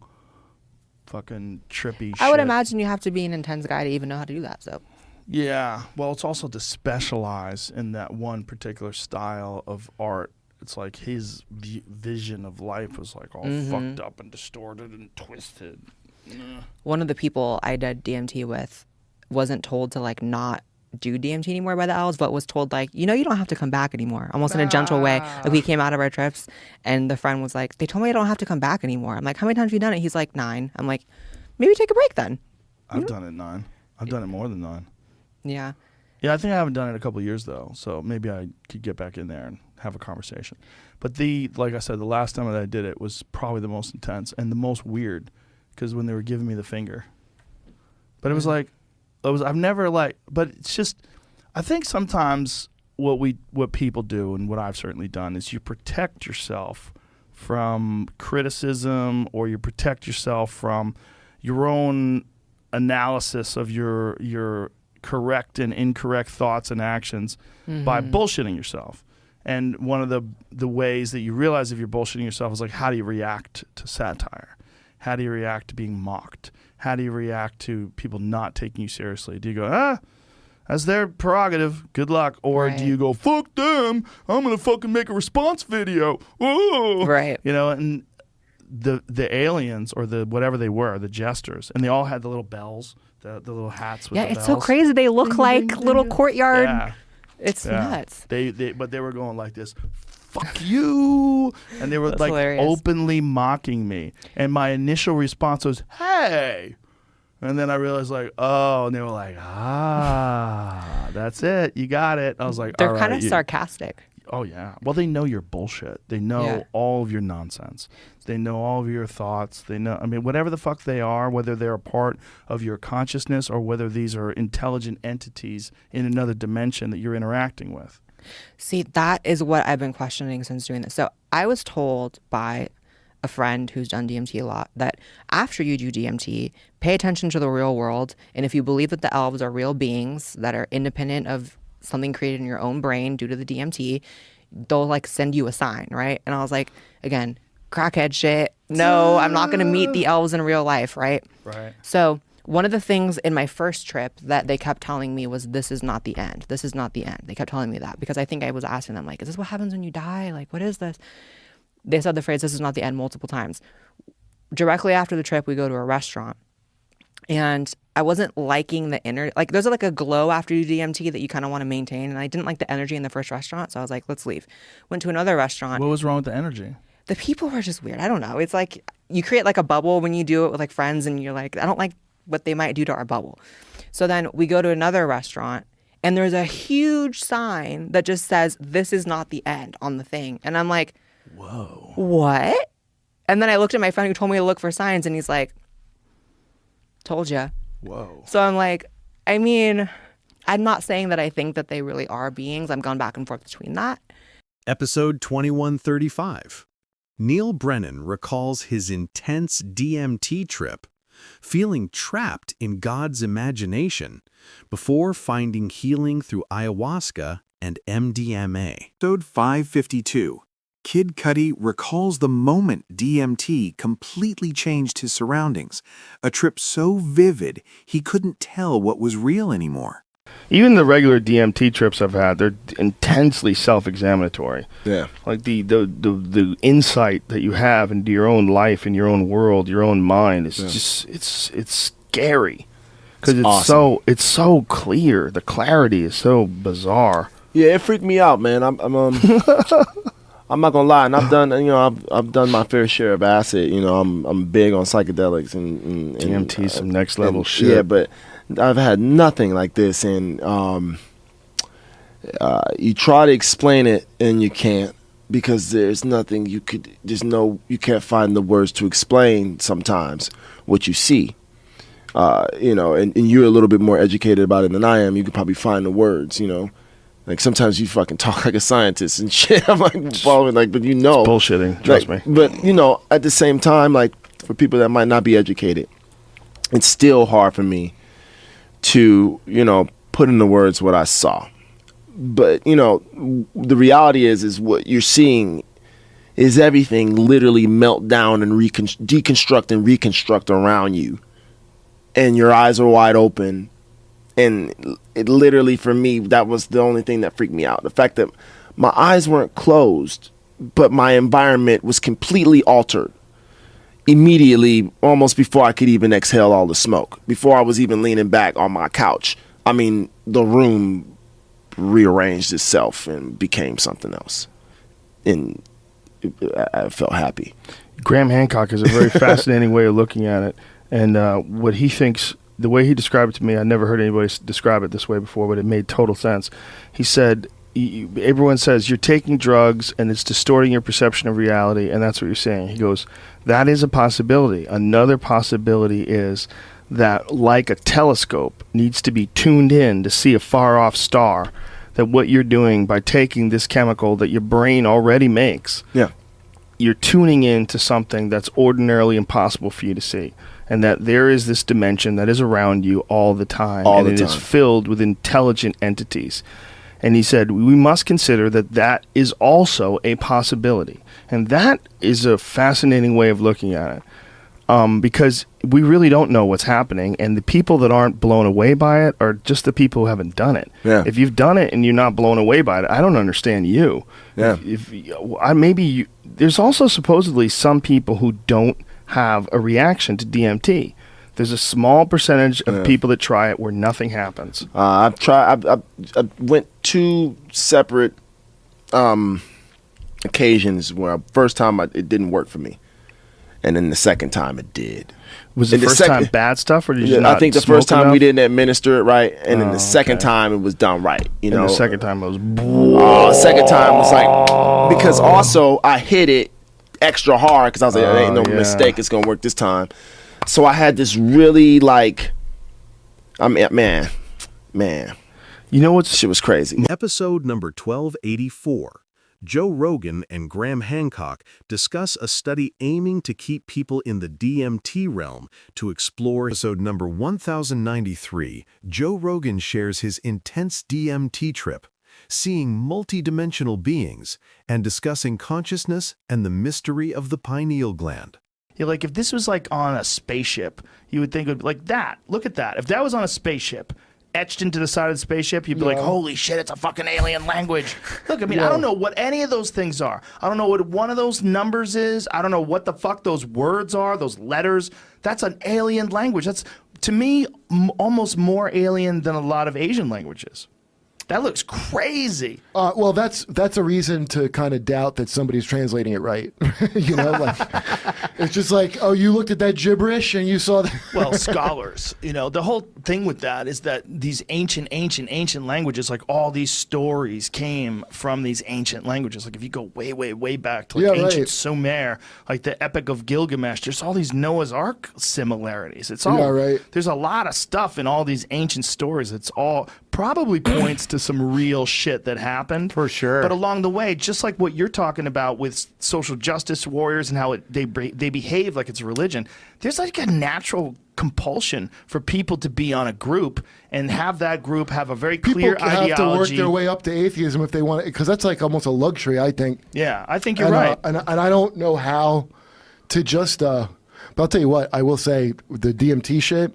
fucking trippy shit. I would imagine you have to be an intense guy to even know how to do that, so. Yeah, well, it's also to specialize in that one particular style of art. It's like his vision of life was like all fucked up and distorted and twisted. One of the people I did DMT with wasn't told to like not do DMT anymore by the elves, but was told like, you don't have to come back anymore, almost in a gentle way. Like, we came out of our trips and the friend was like, they told me I don't have to come back anymore. I'm like, how many times have you done it? He's like, 9. I'm like, maybe take a break then. I've done it 9. I've done it more than 9. Yeah. Yeah, I think I haven't done it in a couple of years though, so maybe I could get back in there and have a conversation. But like I said, the last time that I did it was probably the most intense and the most weird, because when they were giving me the finger. But it was like, I've never like, but it's just, I think sometimes what people do, and what I've certainly done, is you protect yourself from criticism, or you protect yourself from your own analysis of your correct and incorrect thoughts and actions by bullshitting yourself. And one of the ways that you realize if you're bullshitting yourself is like, how do you react to satire? How do you react to being mocked? How do you react to people not taking you seriously? Do you go, that's their prerogative, good luck? Or do you go, fuck them, I'm going to fucking make a response video. Ooh. Right. And the aliens, or the whatever they were, the jesters, and they all had the little bells, the little hats with the bells. It's so crazy. They look like little courtyard. Yeah. It's nuts. But they were going like this, fuck you, and they were like hilarious. Openly mocking me. And my initial response was, hey. And then I realized, like, oh, and they were like, that's it, you got it. I was like, they're all kind right, of sarcastic. Oh, yeah. Well, they know your bullshit. They know all of your nonsense. They know all of your thoughts. They know, I mean, whatever the fuck they are, whether they're a part of your consciousness or whether these are intelligent entities in another dimension that you're interacting with. See, that is what I've been questioning since doing this. So I was told by a friend who's done DMT a lot that after you do DMT, pay attention to the real world. And if you believe that the elves are real beings that are independent of something created in your own brain due to the DMT, they'll like send you a sign, right? And I was like, again, crackhead shit. No, I'm not going to meet the elves in real life, right? Right. So one of the things in my first trip that they kept telling me was, this is not the end. This is not the end. They kept telling me that because I think I was asking them, like, is this what happens when you die? Like, what is this? They said the phrase, this is not the end, multiple times. Directly after the trip, we go to a restaurant. And I wasn't liking the energy. Like, there's like a glow after you do DMT that you kind of want to maintain. And I didn't like the energy in the first restaurant. So I was like, let's leave. Went to another restaurant. What was wrong with the energy? The people were just weird. I don't know. It's like you create like a bubble when you do it with like friends. And you're like, I don't like what they might do to our bubble. So then we go to another restaurant. And there's a huge sign that just says, this is not the end on the thing. And I'm like, whoa. What? And then I looked at my friend who told me to look for signs. And he's like, told ya. Whoa. So I'm like, I mean, I'm not saying that I think that they really are beings. I'm gone back and forth between that. Episode 2135. Neil Brennan recalls his intense DMT trip, feeling trapped in God's imagination before finding healing through ayahuasca and MDMA. Episode 552. Kid Cudi recalls the moment DMT completely changed his surroundings, a trip so vivid he couldn't tell what was real anymore. Even the regular DMT trips I've had, they're intensely self-examinatory. Yeah. Like the insight that you have into your own life and your own world, your own mind is just it's scary because awesome. it's so clear. The clarity is so bizarre. Yeah, it freaked me out, man. I'm I'm not gonna lie, and I've done my fair share of acid. I'm big on psychedelics and DMT, some next level shit. Yeah, but I've had nothing like this, and you try to explain it and you can't, because there's nothing you can't find the words to explain sometimes what you see. And you're a little bit more educated about it than I am. You could probably find the words, Like sometimes you fucking talk like a scientist and shit. I'm like following, like, but It's bullshitting, trust me. But at the same time, like for people that might not be educated, it's still hard for me to put into words what I saw. But the reality is what you're seeing is everything literally melt down and deconstruct and reconstruct around you, and your eyes are wide open. And it literally, for me, that was the only thing that freaked me out. The fact that my eyes weren't closed, but my environment was completely altered immediately, almost before I could even exhale all the smoke. Before I was even leaning back on my couch, I mean, the room rearranged itself and became something else. And I felt happy. Graham Hancock is a very fascinating way of looking at it. And what he thinks, the way he described it to me, I never heard anybody describe it this way before, but it made total sense. He said, everyone says you're taking drugs and it's distorting your perception of reality, and that's what you're saying. He goes, that is a possibility. Another possibility is that, like a telescope needs to be tuned in to see a far-off star, that what you're doing by taking this chemical that your brain already makes, you're tuning in to something that's ordinarily impossible for you to see. And that there is this dimension that is around you all the time. And it is filled with intelligent entities. And he said, we must consider that is also a possibility. And that is a fascinating way of looking at it. Because we really don't know what's happening. And the people that aren't blown away by it are just the people who haven't done it. Yeah. If you've done it and you're not blown away by it, I don't understand you. Yeah. There's also supposedly some people who don't have a reaction to DMT. There's a small percentage of people that try it where nothing happens. I went 2 separate occasions where first time it didn't work for me, and then the second time it did. Was the first time bad stuff, or did you not? I think the first time we didn't administer it right, and then the second time it was done right. And the second time it was. Second time was like, because also I hit it extra hard because I was like, there ain't no mistake, it's gonna work this time. So I had this really man, You know what's shit was crazy. Episode number 1284. Joe Rogan and Graham Hancock discuss a study aiming to keep people in the DMT realm to explore. Episode number 1093. Joe Rogan shares his intense DMT trip, seeing multidimensional beings, and discussing consciousness and the mystery of the pineal gland. Yeah, like if this was like on a spaceship, you would think it would be like that. Look at that. If that was on a spaceship, etched into the side of the spaceship, you'd be like, holy shit, it's a fucking alien language. Look, I mean, I don't know what any of those things are. I don't know what one of those numbers is. I don't know what the fuck those words are, those letters. That's an alien language. That's, to me, almost more alien than a lot of Asian languages. That looks crazy. Well, that's a reason to kind of doubt that somebody's translating it right. Like it's just like, oh, you looked at that gibberish and you saw that. Well, scholars, the whole thing with that is that these ancient languages, like all these stories came from these ancient languages. Like if you go way, way, way back to like ancient Sumer, like the Epic of Gilgamesh, there's all these Noah's Ark similarities. It's all There's a lot of stuff in all these ancient stories. It's all probably points to some real shit that happened. For sure. But along the way, just like what you're talking about with social justice warriors and how they behave like it's a religion, there's like a natural compulsion for people to be on a group and have that group have a very clear ideology. People have to work their way up to atheism if they want it, because that's like almost a luxury, I think. Yeah, I think you're right. And I don't know how to just... but I'll tell you what, I will say, the DMT shit...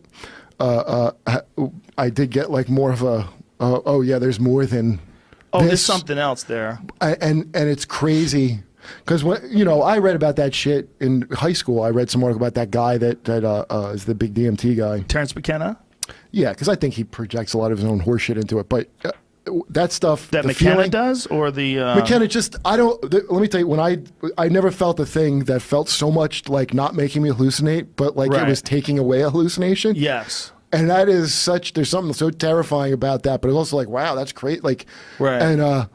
I did get like more of a Oh yeah, there's more than. Oh, there's this. something else there. And it's crazy because I read about that shit in high school. I read some article about that guy that is the big DMT guy. Terrence McKenna? Yeah, because I think he projects a lot of his own horseshit into it. But that stuff That McKenna does, or the McKenna just let me tell you, when I never felt a thing that felt so much like not making me hallucinate, but like Right. it was taking away a hallucination. Yes. And that is there's something so terrifying about that, but it's also like, wow, that's great. Like, Right. And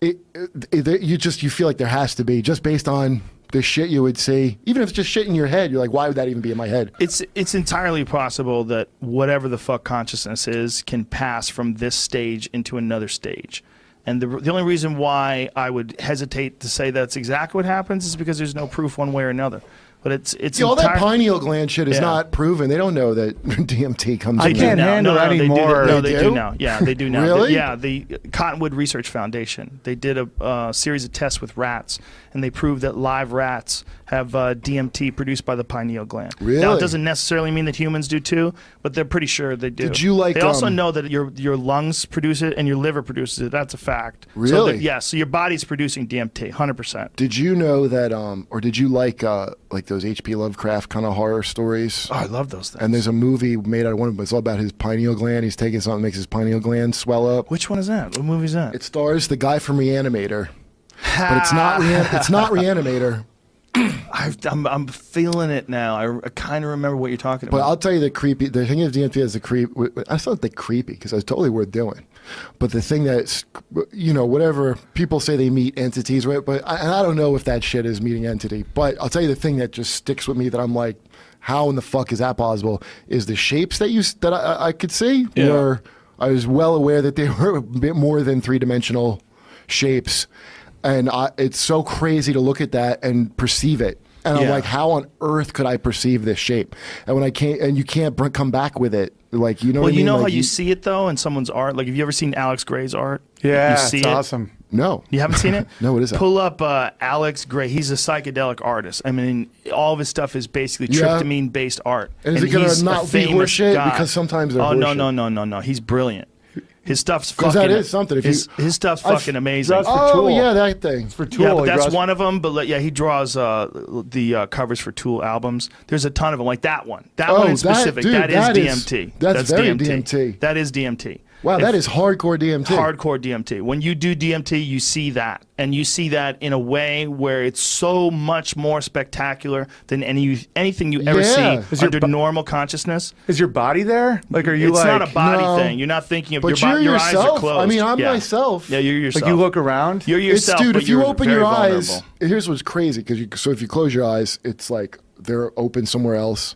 you feel like there has to be, just based on the shit you would see, even if it's just shit in your head. You're like, why would that even be in my head? It's entirely possible that whatever the fuck consciousness is can pass from this stage into another stage. And the only reason why I would hesitate to say that's exactly what happens is because there's no proof one way or another. But it's All that pineal gland shit is Yeah. not proven. They don't know that DMT comes I in. can't there. handle no, any they more. Do, no, They they do? do now. Yeah, they do now. Really? The Cottonwood Research Foundation. They did a series of tests with rats, and they proved that live rats have DMT produced by the pineal gland. Really? Now, it doesn't necessarily mean that humans do too, but they're pretty sure they do. Did you like, They also know that your lungs produce it and your liver produces it. That's a fact. So Really? so your body's producing DMT, 100%. Did you know that, or did you like those H.P. Lovecraft kind of horror stories? Oh, I love those things. And there's a movie made out of one of them. It's all about his pineal gland. He's taking something that makes his pineal gland swell up. Which one is that? What movie is that? It stars the guy from Reanimator, but it's not. It's not Reanimator. I'm feeling it now. I kind of remember what you're talking But about. I'll tell you the thing of DMT is the creep. I still think creepy because it's totally worth doing. But the thing that's, whatever people say they meet entities, right? But I don't know if that shit is meeting entity. But I'll tell you the thing that just sticks with me that I'm like, how in the fuck is that possible? Is the shapes that I could see. Yeah. Where I was well aware that they were a bit more than 3-dimensional shapes. And it's so crazy to look at that and perceive it. And I'm Yeah. like, how on earth could I perceive this shape? And when I can't, and you can't come back with it, like, you know. Well, what I you mean? know Like, how you see it though in someone's art. Like, have you ever seen Alex Gray's art? Yeah, you see it's it? awesome. No, You haven't seen it? No, what is that? Pull up Alex Gray. He's a psychedelic artist. I mean, all of his stuff is basically Yeah. tryptamine-based art. And is it gonna he's a not be famous horseshit? guy. Because sometimes they're Oh no horseshit. no! He's brilliant. His stuff's 'Cause fucking. that is something. If his stuff's fucking amazing. draws for Oh Tool. yeah, that thing. For Tool. Yeah, but he that's draws- one of them. But yeah, he draws the covers for Tool albums. There's a ton of them, like that one. That one in specific. dude, that is that is- DMT. that's very DMT. That is DMT. Wow, that is hardcore DMT. Hardcore DMT. When you do DMT, you see that, and you see that in a way where it's so much more spectacular than anything you ever Yeah. see under normal consciousness. Is your body there? Like, are you It's like? not a body No. thing. You're not thinking of But your you're body. Your eyes yourself. are closed. I mean, I'm Yeah. myself. Yeah, you're yourself. Like, you look around. You're yourself. Dude, but if you you're open very your eyes, vulnerable. here's what's crazy. So if you close your eyes, it's like they're open somewhere else.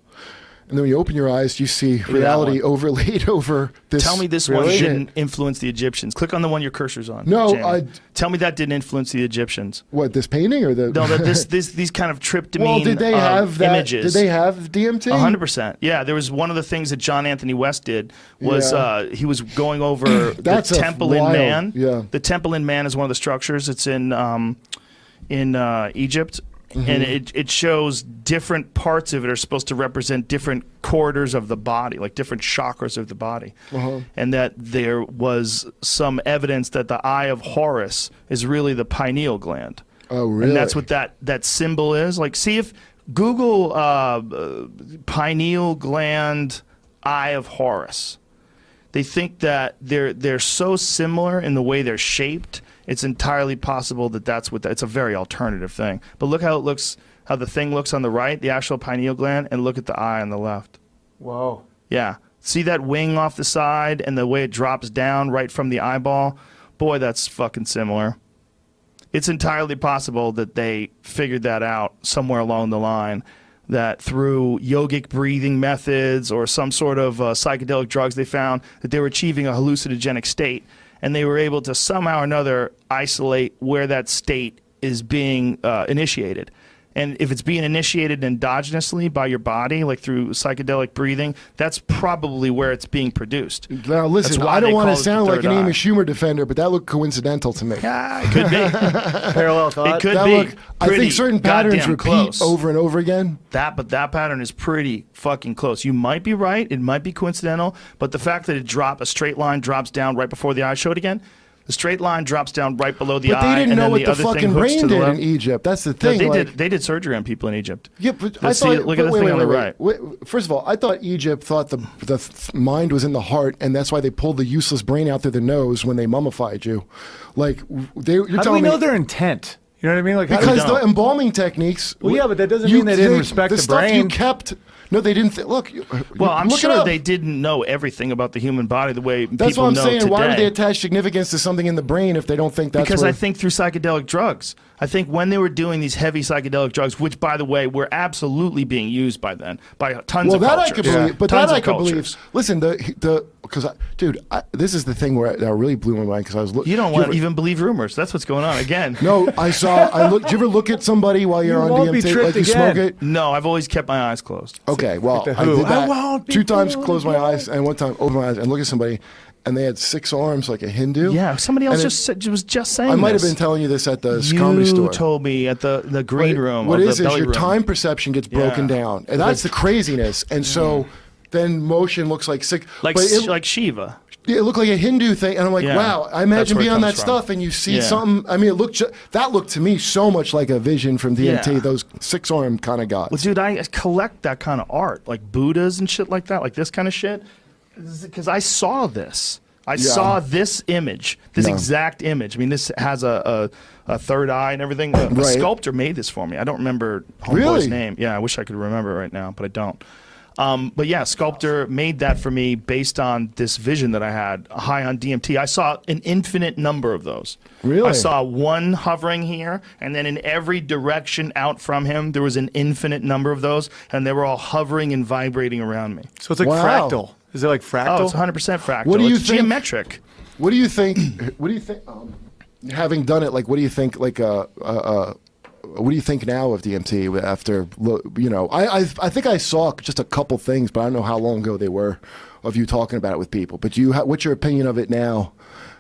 And then when you open your eyes, you see at that reality one. overlaid over this. Tell me this one shit. didn't influence the Egyptians. Click on the one your cursor's on. No, Jamie. Tell me that didn't influence the Egyptians. What, this painting or the? No, that these kind of tryptamine Well, did they have that? images. Did they have DMT? 100%. Yeah, there was one of the things that John Anthony West did was Yeah. He was going over That's the a temple in wild- Man. yeah. The temple in Man is one of the structures. It's in Egypt. Mm-hmm. And it shows different parts of it are supposed to represent different corridors of the body, like different chakras of the body. Uh-huh. And that there was some evidence that the eye of Horus is really the pineal gland. Oh, really? And that's what that symbol is. Like, see if Google pineal gland eye of Horus. They think that they're so similar in the way they're shaped. It's entirely possible that that's what it's a very alternative thing. But look how it looks, how the thing looks on the right, the actual pineal gland, and look at the eye on the left. Whoa. Yeah. See that wing off the side and the way it drops down right from the eyeball? Boy, that's fucking similar. It's entirely possible that they figured that out somewhere along the line, that through yogic breathing methods or some sort of psychedelic drugs they found, that they were achieving a hallucinogenic state, and they were able to somehow or another isolate where that state is being initiated. And if it's being initiated endogenously by your body, like through psychedelic breathing, that's probably where it's being produced. Now, listen, That's why I don't they want call to it sound the like an third eye. Amos Schumer defender, but that looked coincidental to me. Yeah, it could be. Parallel thought. It could That be. look, I Pretty think certain patterns goddamn repeat close. over and over again. But that pattern is pretty fucking close. You might be right. It might be coincidental, but the fact that a straight line drops down right before the eye showed again, the straight line drops down right below the But eye, they didn't and know then what the the other thing fucking hooks to brain the did left. in Egypt. That's the No, thing. they did surgery on people in Egypt. Yeah, but Let's I see, thought. look at the thing on the right. Wait. First of all, I thought Egypt thought the mind was in the heart, and that's why they pulled the useless brain out through the nose when they mummified you. Like you're How do we telling me know their intent? You know what I mean? Like, how do we because know? the embalming techniques. Well, yeah, but that doesn't mean they didn't respect the the stuff you brain. kept. No, they didn't. Look. Well, I'm look it sure up. they didn't know everything about the human body the way That's people what I'm know saying. today. Why would they attach significance to something in the brain if they don't think that's Because where, I think through psychedelic drugs. I think when they were doing these heavy psychedelic drugs, which, by the way, were absolutely being used by then by tons well, of that cultures. I could believe, but Tons that I of could believe. cultures. Listen, because dude, this is the thing where that really blew my mind because I was looking. You don't want to even believe rumors. That's what's going on again. No, I looked. Did you ever look at somebody while you're You on won't be DMT? tricked Like you again. smoke it? No, I've always kept my eyes closed. Okay, well, the I Who. did that I won't be 2 times. fooled Close my again. eyes, and 1 time open my eyes and look at somebody, and they had 6 arms like a Hindu. Yeah, somebody else And was just saying. I might have this. been telling you this at the You comedy store. told me at the green room. What of is the belly your room. time perception gets broken Yeah. down, and that's the craziness. And so then motion looks like sick, Like but it, like Shiva. it looked like a Hindu thing, and I'm like, Yeah, wow. I that's imagine where it being on that comes from. stuff, and you see Yeah. something. I mean, it looked that looked to me so much like a vision from DMT. Yeah. Those 6-arm kind of gods. Well, dude, I collect that kind of art, like Buddhas and shit like that, like this kind of shit, because I saw this. I saw this image, this Yeah. exact image. I mean, this has a third eye and everything. A Right. sculptor made this for me. I don't remember homeboy's Really? name. Yeah, I wish I could remember it right now, but I don't. But yeah, sculptor made that for me based on this vision that I had high on DMT. I saw an infinite number of those. Really? I saw one hovering here, and then in every direction out from him, there was an infinite number of those, and they were all hovering and vibrating around me. So it's like Wow. fractal. Is it like fractal? Oh, it's 100% fractal. What do you it's think- geometric. What do you think? What do you think? Having done it, like, what do you think? Like, what do you think now of DMT after? You know, I think I saw just a couple things, but I don't know how long ago they were of you talking about it with people. But what's your opinion of it now?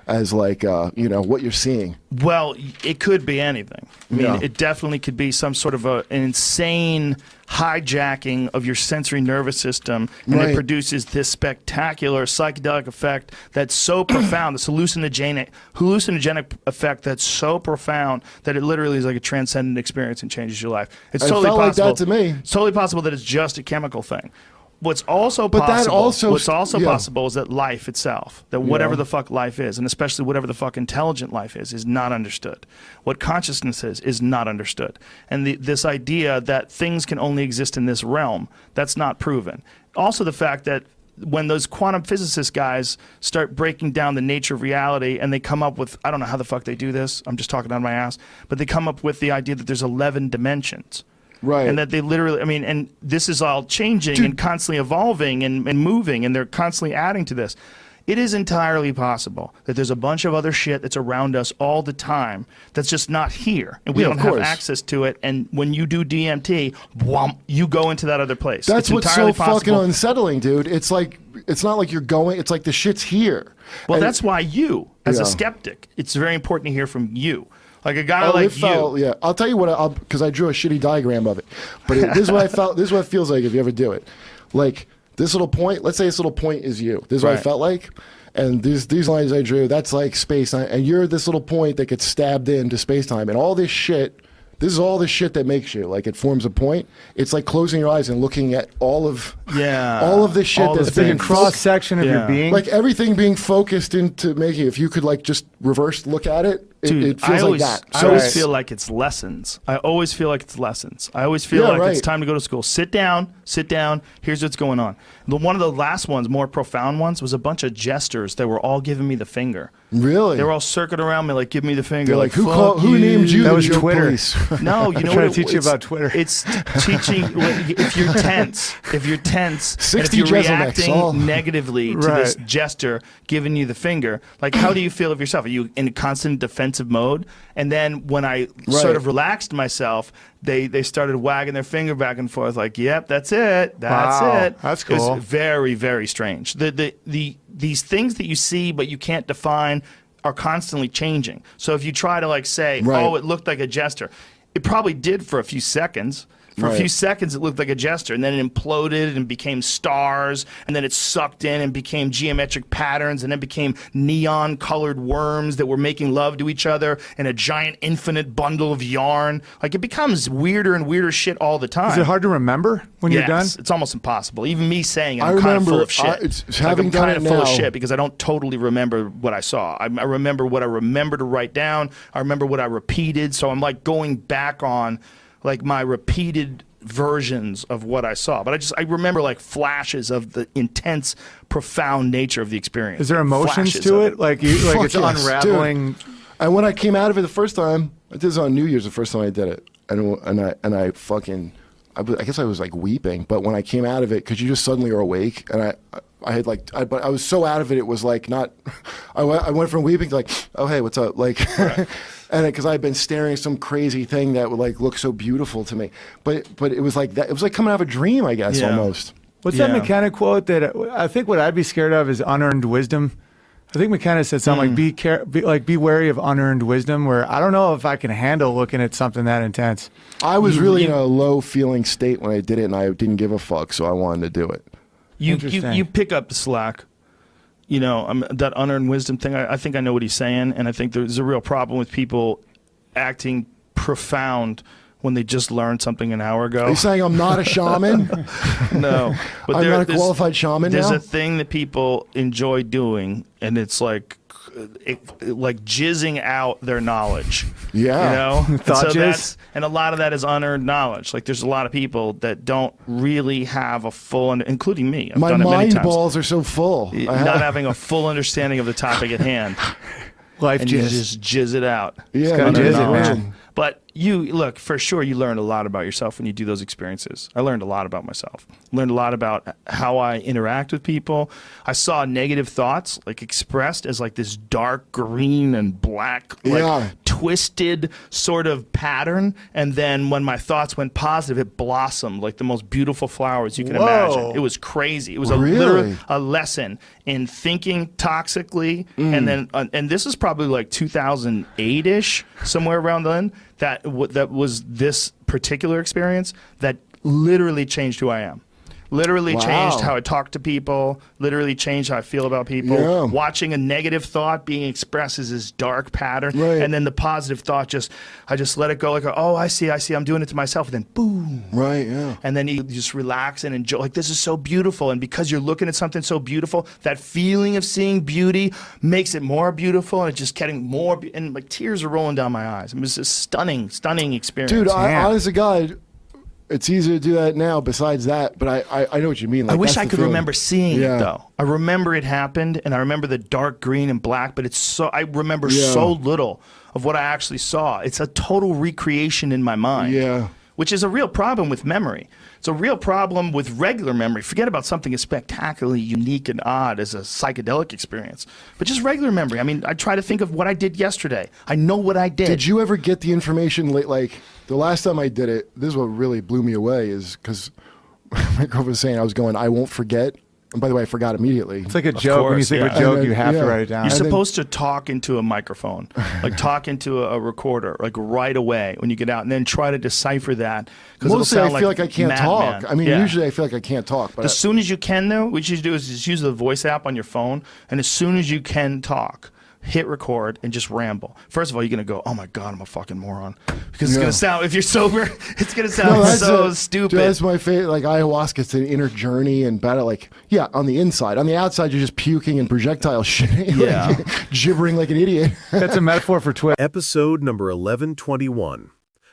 As like, you know, what you're seeing. Well, it could be anything. I mean, Yeah. it definitely could be some sort of an insane hijacking of your sensory nervous system, and Right. it produces this spectacular psychedelic effect that's so profound, this hallucinogenic effect that's so profound that it literally is like a transcendent experience and changes your life. It's It totally felt like possible. that to me. It's totally possible that it's just a chemical thing. What's also But that possible, also- what's also yeah. possible is that life itself, that whatever Yeah. the fuck life is, and especially whatever the fuck intelligent life is not understood. What consciousness is not understood. And this idea that things can only exist in this realm, that's not proven. Also the fact that when those quantum physicist guys start breaking down the nature of reality and they come up with, I don't know how the fuck they do this, I'm just talking out of my ass, but they come up with the idea that there's 11 dimensions. Right. And that they literally, I mean, and this is all changing and constantly evolving and moving, and they're constantly adding to this. It is entirely possible that there's a bunch of other shit that's around us all the time that's just not here, and we Yeah, don't of have course. access to it. And when you do DMT, whomp, you go into that other place. That's It's what's entirely so fucking possible. unsettling, dude. It's like it's not like you're going. It's like the shit's here. Well, And- that's why you, as Yeah. a skeptic, it's very important to hear from you. Like a guy Oh, like it felt, you. yeah. I'll tell you what, because I drew a shitty diagram of it. But this is what I felt. This is what it feels like if you ever do it. Like this little point. Let's say this little point is you. This is what I Right. felt like. And these lines I drew, that's like space. And you're this little point that gets stabbed into space time. And all this shit. This is all the shit that makes you. Like it forms a point. It's like closing your eyes and looking at all of the shit all that's the being things. Cross section of your Yeah. being. like everything being focused into making. If you could like just reverse look at it, Dude, it feels I always, like that. I always it's- feel like it's lessons. I always feel like it's lessons. I always feel Yeah, like it's right. time to go to school. Sit down. Here's what's going on. One of the last ones, more profound ones, was a bunch of jesters that were all giving me the finger. Really? They were all circling around me like, give me the finger. They're like, who "Fuck named you? That the was joke Twitter. police? No, you know trying what? to teach you it's- about Twitter. It's teaching if you're tense, and if 60 you're Jeselniks, reacting all. negatively to this Right. jester giving you the finger, like how do you feel of yourself? Are you in constant defensive defensive mode. And then when I sort of relaxed myself, they started wagging their finger back and forth like, yep, that's it. Wow, It. that's It cool. was very, very strange. These things that you see but you can't define are constantly changing. So if you try to like say, oh, it looked like a gesture, it probably did for a few seconds. For a few seconds, it looked like a gesture, and then it imploded and became stars, and then it sucked in and became geometric patterns, and then became neon-colored worms that were making love to each other in a giant infinite bundle of yarn. Like, it becomes weirder and weirder shit all the time. Is it hard to remember when you're done? It's almost impossible. Even me saying it, I I'm kind of remember, full of shit. it's Like, having I'm done kind it of full of now. shit because I don't totally remember what I saw. I remember what I remember to write down. I remember what I repeated. So I'm like going back on like my repeated versions of what I saw, but I remember like flashes of the intense, profound nature of the experience. Is there emotions Flashes to of it? Like you, like Fuck it's yes, unraveling. dude. And when I came out of it the first time, this was on New Year's the first time I did it, and I fucking, I guess I was like weeping. But when I came out of it, because you just suddenly are awake, and I had like, but I was so out of it, it was like not. I went from weeping to like, oh hey, what's up, like. Right. And because I had been staring at some crazy thing that would like look so beautiful to me, but it was like that. It was like coming out of a dream, I guess, almost. What's that McKenna quote that I think what I'd be scared of is unearned wisdom? I think McKenna said something like be wary of unearned wisdom. Where I don't know if I can handle looking at something that intense. I was really in a low feeling state when I did it, and I didn't give a fuck, so I wanted to do it. You pick up the slack. You know, that unearned wisdom thing, I think I know what he's saying, and I think there's a real problem with people acting profound when they just learned something an hour ago. Are you saying I'm not a shaman? No. But I'm not a qualified shaman There's now? a thing that people enjoy doing, and it's like jizzing out their knowledge. Yeah. You know? Thought jizz? And a lot of that is unearned knowledge. Like, there's a lot of people that don't really have a full, including me. I've My done it many mind times. balls are so full. Not having a full understanding of the topic at hand. Life and jizz. you just jizz it out. Yeah, gotta Unearned jizz it, knowledge. man. But you look, for sure, you learn a lot about yourself when you do those experiences. I learned a lot about myself. Learned a lot about how I interact with people. I saw negative thoughts like expressed as like this dark green and black, like twisted sort of pattern. And then when my thoughts went positive, it blossomed like the most beautiful flowers you can imagine. It was crazy. It was literally a lesson in thinking toxically. And then, and this is probably like 2008-ish, somewhere around then. That was this particular experience that literally changed who I am. Literally changed how I talk to people, literally changed how I feel about people. Yeah. Watching a negative thought being expressed as this dark pattern, Right. and then the positive thought I just let it go like, oh, I see, I'm doing it to myself, and then boom. Right, yeah. And then you just relax and enjoy, like, this is so beautiful. And because you're looking at something so beautiful, that feeling of seeing beauty makes it more beautiful, and it's just getting more, and like tears are rolling down my eyes. It was a stunning experience. Dude, honest to God, it's easier to do that now besides that, but I know what you mean. Like, I wish that's I the could feeling. remember seeing Yeah. it though. I remember it happened, and I remember the dark green and black, but I remember so little of what I actually saw. It's a total recreation in my mind. Yeah. Which is a real problem with memory. It's a real problem with regular memory. Forget about something as spectacularly unique and odd as a psychedelic experience. But just regular memory. I mean, I try to think of what I did yesterday. I know what I did. Did you ever get the information like the last time I did it? This is what really blew me away is because my girlfriend was saying I was going, I won't forget. And by the way, I forgot immediately. It's like a joke. When you think of a joke, you have to write it down. You're supposed to talk into a microphone, like talk into a recorder, like right away when you get out, and then try to decipher that. Mostly, I feel like I can't talk. Madman. I mean, usually I feel like I can't talk. But as soon as you can, though, what you should do is just use the voice app on your phone, and as soon as you can talk, hit record and just ramble. First of all, you're going to go, oh my God, I'm a fucking moron. Because it's going to sound, if you're sober, it's going to sound stupid. Dude, that's my favorite. Like ayahuasca, it's an inner journey and battle. Like, yeah, on the inside. On the outside, you're just puking and projectile shit. Like, gibbering like an idiot. That's a metaphor for Twitter. Episode number 1121.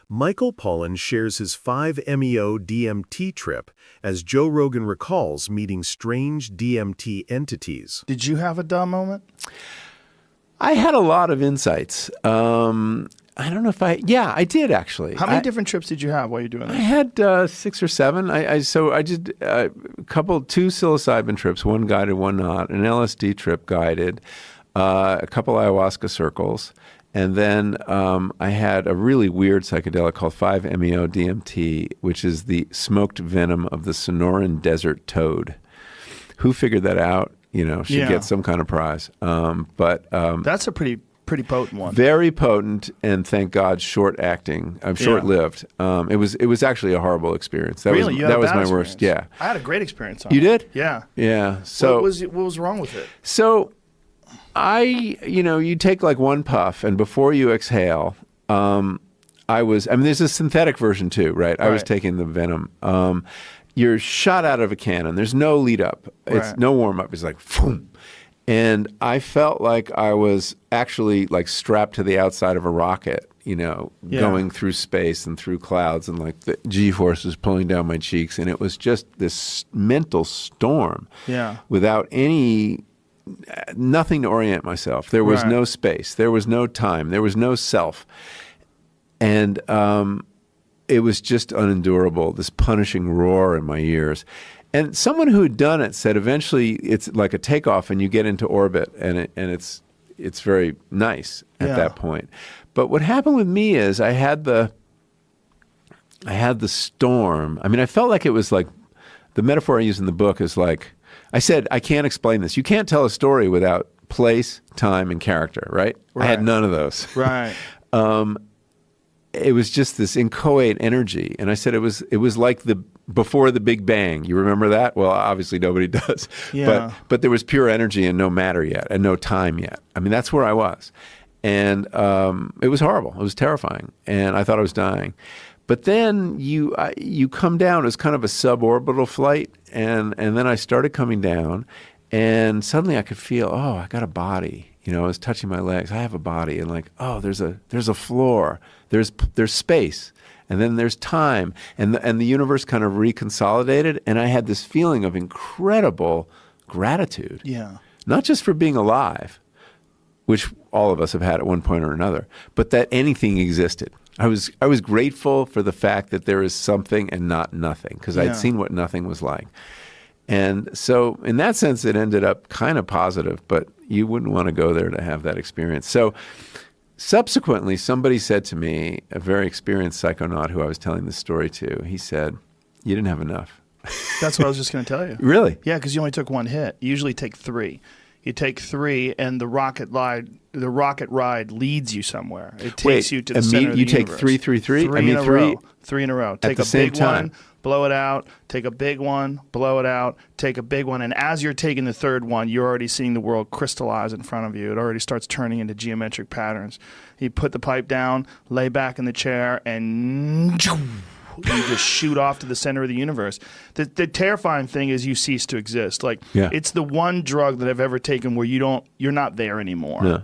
Michael Pollan shares his 5-MeO DMT trip as Joe Rogan recalls meeting strange DMT entities. Did you have a dumb moment? I had a lot of insights. I don't know if I did actually. How many different trips did you have while you're doing this? I had 6 or 7. I did two psilocybin trips, one guided, one not, an LSD trip guided, a couple ayahuasca circles, And then I had a really weird psychedelic called 5-MeO-DMT, which is the smoked venom of the Sonoran desert toad. Who figured that out, should get some kind of prize. That's a pretty potent one. Very potent, and thank God, short-acting. Short-lived. It was actually a horrible experience. That really? was my worst. Yeah. I had a great experience on it. You did? Yeah. Yeah. So what was wrong with it? So you take like one puff, and before you exhale, there's a synthetic version too, right? I was taking the venom. You're shot out of a cannon. There's no lead up. It's no warm up. It's like, boom. And I felt like I was actually like strapped to the outside of a rocket, going through space and through clouds, and like the G-forces pulling down my cheeks. And it was just this mental storm without nothing to orient myself. There was no space. There was no time. There was no self. And it was just unendurable, this punishing roar in my ears. And someone who had done it said eventually it's like a takeoff and you get into orbit, and it's very nice at that point. But what happened with me is I had the storm. I mean, I felt like it was like the metaphor I use in the book is like, I said, I can't explain this. You can't tell a story without place, time, and character, right? I had none of those. Right. It was just this inchoate energy. And I said it was like before the Big Bang. You remember that? Well, obviously nobody does. Yeah. But there was pure energy and no matter yet and no time yet. I mean, that's where I was. And it was horrible. It was terrifying. And I thought I was dying. But then you come down. It was kind of a suborbital flight. And then I started coming down. And suddenly I could feel, I got a body. I was touching my legs. I have a body. And like, there's a floor. There's space. And then there's time. And the universe kind of reconsolidated. And I had this feeling of incredible gratitude. Yeah. Not just for being alive, which all of us have had at one point or another, but that anything existed. I was grateful for the fact that there is something and not nothing, because I'd seen what nothing was like. And so in that sense, it ended up kind of positive, but you wouldn't want to go there to have that experience. So subsequently, somebody said to me, a very experienced psychonaut who I was telling this story to, he said, you didn't have enough. That's what I was just going to tell you. Really? Yeah, because you only took one hit. You usually take 3. You take 3, and the rocket ride leads you somewhere. It takes you to the center of the you universe. take 3, 3, 3? 3 in a row. 3 in a row. Take the a same big time. one, blow it out. Take a big one, blow it out. Take a big one, and as you're taking the third one, you're already seeing the world crystallize in front of you. It already starts turning into geometric patterns. You put the pipe down, lay back in the chair, and you just shoot off to the center of the universe. The terrifying thing is you cease to exist. Like it's the one drug that I've ever taken where you're not there anymore. No.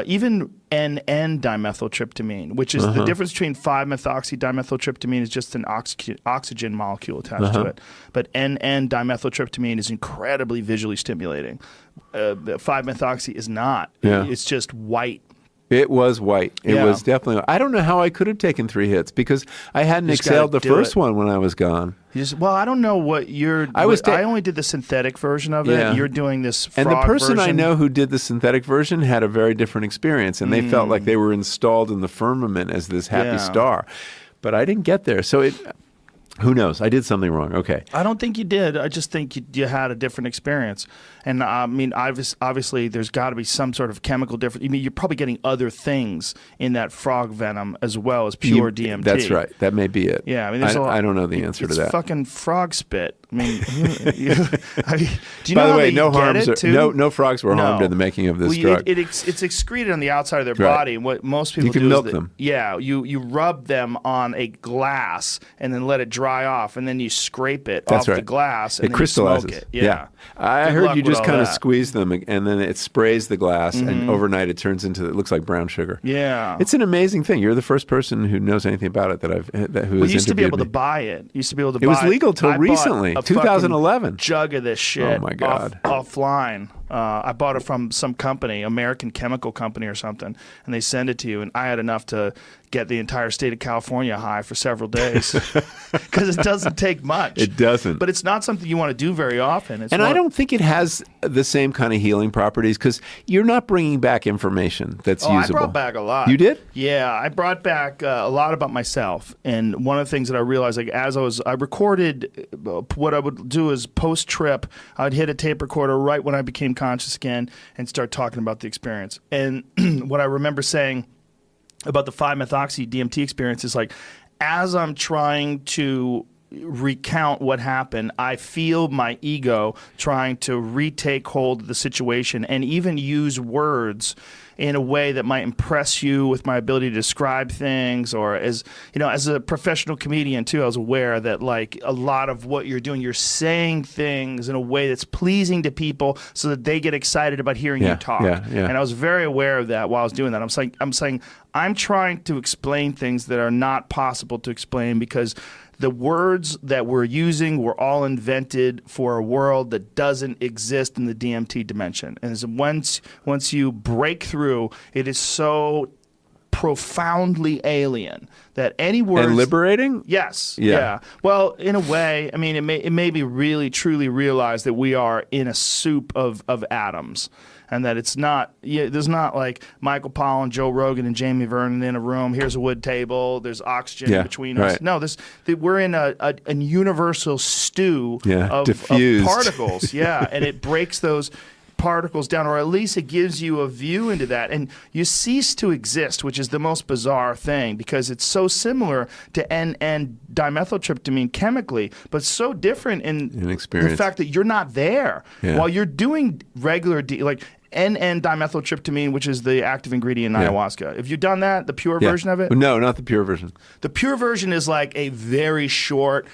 Even N-dimethyltryptamine, which is the difference between 5-methoxydimethyltryptamine is just an oxygen molecule attached to it. But N-dimethyltryptamine is incredibly visually stimulating. 5-methoxy is not. Yeah. It's just white. It was white. It was definitely. I don't know how I could have taken 3 hits because I hadn't exhaled the first one when I was gone. I don't know what you're. I only did the synthetic version of it. Yeah. You're doing this frog And the person version. I know who did the synthetic version had a very different experience, and they felt like they were installed in the firmament as this happy star. But I didn't get there, so who knows? I did something wrong. Okay. I don't think you did. I just think you had a different experience. And I mean, obviously, there's got to be some sort of chemical difference. I mean, you're probably getting other things in that frog venom as well as pure DMT. That's right. That may be it. Yeah. I mean, I don't know the answer to that. It's fucking frog spit. I mean, do you By know the way, how they get it too? no frogs were harmed in the making of this drug. It's excreted on the outside of their body. And what most people do can milk is them. Yeah, you rub them on a glass and then let it dry off, and then you scrape it off the glass and it then crystallizes. You smoke it. Yeah. I heard you just kind of squeeze them, and then it sprays the glass, and overnight it turns into, it looks like brown sugar. Yeah. It's an amazing thing. You're the first person who knows anything about it who has used to be able me. to buy it. It was legal till recently, 2011. Jug of this shit. Oh my God. Offline. I bought it from some company, American Chemical Company or something, and they send it to you. And I had enough to get the entire state of California high for several days because it doesn't take much. It doesn't. But it's not something you want to do very often. I don't think it has the same kind of healing properties? Because you're not bringing back information that's usable. I brought back a lot. You did? Yeah, I brought back a lot about myself. And one of the things that I realized, like as I recorded, what I would do is post-trip, I'd hit a tape recorder right when I became conscious again and start talking about the experience. And what I remember saying about the 5-methoxy DMT experience is like, as I'm trying to recount what happened, I feel my ego trying to retake hold of the situation and even use words in a way that might impress you with my ability to describe things. Or as you know, as a professional comedian too, I was aware that like a lot of what you're doing, you're saying things in a way that's pleasing to people so that they get excited about hearing you talk. And I was very aware of that while I was doing that. I'm saying I'm trying to explain things that are not possible to explain because the words that we're using were all invented for a world that doesn't exist in the DMT dimension. And once you break through, it is so profoundly alien that any words... And liberating? Yes. Yeah. Well, in a way, I mean, it may be really, truly realize that we are in a soup of atoms. And that it's not, there's not like Michael Pollan, Joe Rogan, and Jamie Vernon in a room. Here's a wood table. There's oxygen in between us. No, we're in a universal stew of particles. And it breaks those particles down, or at least it gives you a view into that. And you cease to exist, which is the most bizarre thing because it's so similar to N,N-dimethyltryptamine chemically, but so different in experience. The fact that you're not there. While you're doing regular, like N,N-dimethyltryptamine, which is the active ingredient in ayahuasca. Have you done that, the pure version of it? No, not the pure version. The pure version is like a very short,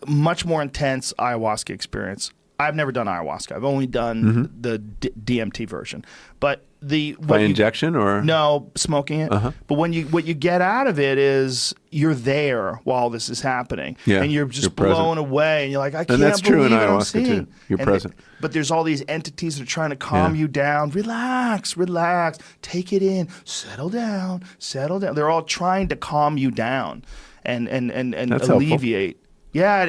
much more intense ayahuasca experience. I've never done ayahuasca. I've only done the DMT version. But by injection or no, smoking it. But what you get out of it is you're there while this is happening, and you're just blown away, and you're like, I can't that's believe true in what I'm ayahuasca seeing. too. You're present. But there's all these entities that are trying to calm you down. Relax, take it in, settle down. They're all trying to calm you down and that's alleviate. Helpful. Yeah,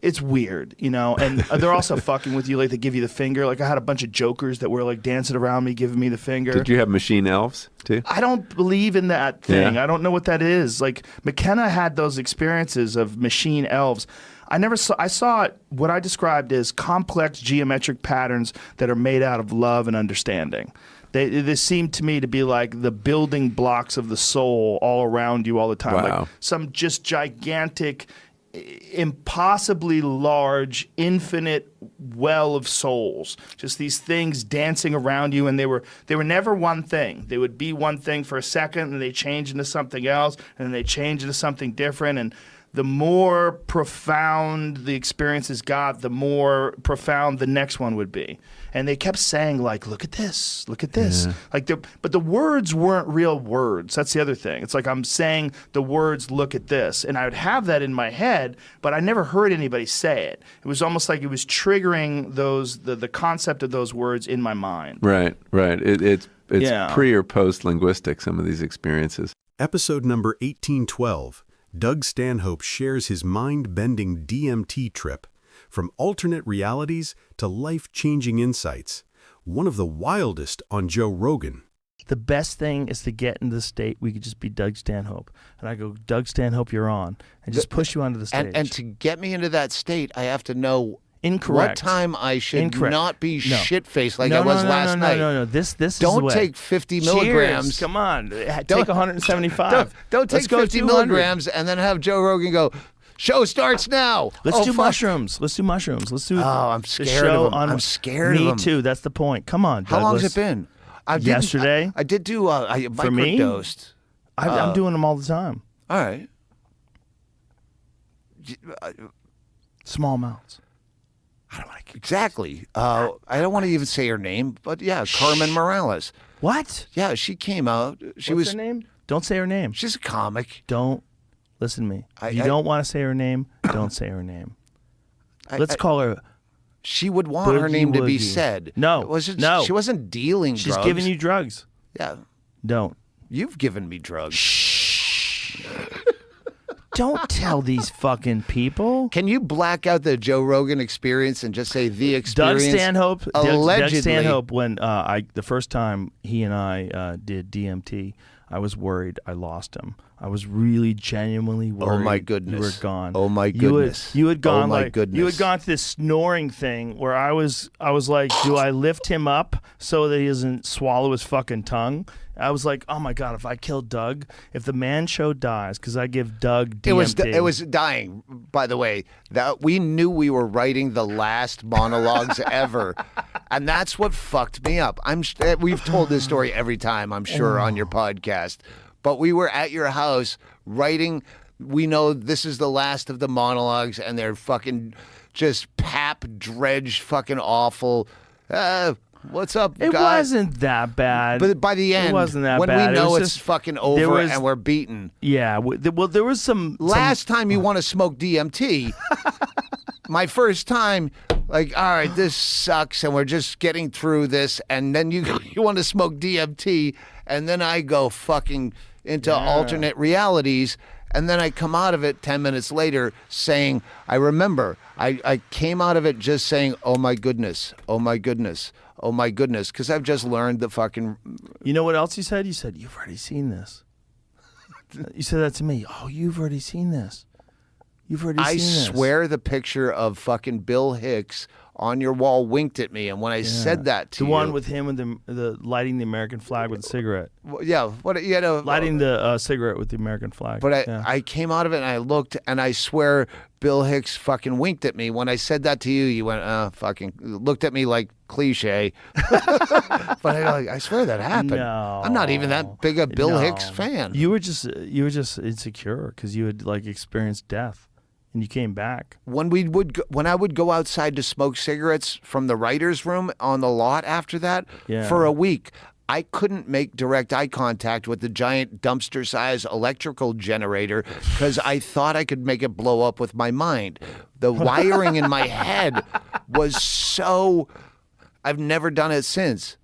it's weird, you know, and they're also fucking with you. Like they give you the finger. Like I had a bunch of jokers that were like dancing around me, giving me the finger. Did you have machine elves too? I don't believe in that thing. I don't know what that is. Like McKenna had those experiences of machine elves. I saw it, what I described as complex geometric patterns that are made out of love and understanding. They seem to me to be like the building blocks of the soul all around you all the time. Wow. Like some just gigantic, impossibly large, infinite well of souls. Just these things dancing around you, and they were never one thing. They would be one thing for a second, and they change into something else, and then they change into something different. And the more profound the experiences got, the more profound the next one would be. And they kept saying, like, look at this. Like, but the words weren't real words. That's the other thing. It's like I'm saying the words, look at this. And I would have that in my head, but I never heard anybody say it. It was almost like it was triggering the concept of those words in my mind. Right. It's pre or post linguistic, some of these experiences. Episode number 1812. Doug Stanhope shares his mind-bending DMT trip. From alternate realities to life-changing insights. One of the wildest on Joe Rogan. The best thing is to get into the state we could just be Doug Stanhope. And I go, Doug Stanhope, you're on. And just push you onto the stage. And to get me into that state, I have to know Incorrect. what time I should Incorrect. not be No. shit-faced like I was last night. No. This is Don't the way. take 50 Cheers. milligrams. Come on. Take 175. Don't Let's take go 50 200. milligrams and then have Joe Rogan go, show starts now. Let's do fuck. mushrooms. Let's do mushrooms. I'm the scared show of them. on. I'm scared of them. Me too. That's the point. Come on, How long has Douglas. it been? Yesterday. I did do I For me? microdosed. I'm doing them all the time. All right. Small amounts. Exactly. I don't want to even say her name, but yeah, Carmen Morales. What? Yeah, she came out. What's her name? Don't say her name. She's a comic. Don't listen to me. If you don't want to say her name, don't say her name. Let's call her. She would want her name to be Boogie. said. No. No. She wasn't dealing She's drugs. giving you drugs. Yeah. Don't. You've given me drugs. Don't tell these fucking people. Can you black out the Joe Rogan experience and just say the experience? Doug Stanhope. Allegedly. Doug Stanhope. When the first time he and I did DMT, I was worried I lost him. I was really genuinely worried. Oh my goodness! You were gone. Oh my goodness! You had gone. Oh my like, goodness! You had gone to this snoring thing where I was like, do I lift him up so that he doesn't swallow his fucking tongue? I was like, oh my god, if I kill Doug, if the man show dies, because I give Doug DMT. It was dying. By the way, that we knew we were writing the last monologues ever, and that's what fucked me up. We've told this story every time, I'm sure, on your podcast. But we were at your house writing. We know this is the last of the monologues, and they're fucking just pap dredge, fucking awful. What's up, It guys? wasn't that bad. But by the end, it wasn't that when bad. we know it was it's just, fucking over and we're beaten. Yeah. Well, there was some. Last time you want to smoke DMT, my first time, like, all right, this sucks, and we're just getting through this, and then you want to smoke DMT, and then I go fucking into alternate realities. And then I come out of it 10 minutes later saying, I remember, I came out of it just saying, oh my goodness, oh my goodness, oh my goodness, because I've just learned the fucking... You know what else you said? You said, you've already seen this. You said that to me. Oh, you've already seen this. You've already seen this. I swear the picture of fucking Bill Hicks on your wall winked at me, and when I said that to the you... one with him and the lighting the American flag with a cigarette. Yeah, what you know, lighting the cigarette with the American flag. But I came out of it and I looked, and I swear Bill Hicks fucking winked at me when I said that to you. You went, fucking looked at me like cliche. But I swear that happened. No, I'm not even that big a Bill Hicks fan. You were just insecure because you had like experienced death. And you came back. When I would go outside to smoke cigarettes from the writer's room on the lot after that, for a week, I couldn't make direct eye contact with the giant dumpster-sized electrical generator because I thought I could make it blow up with my mind. The wiring in my head was so... I've never done it since.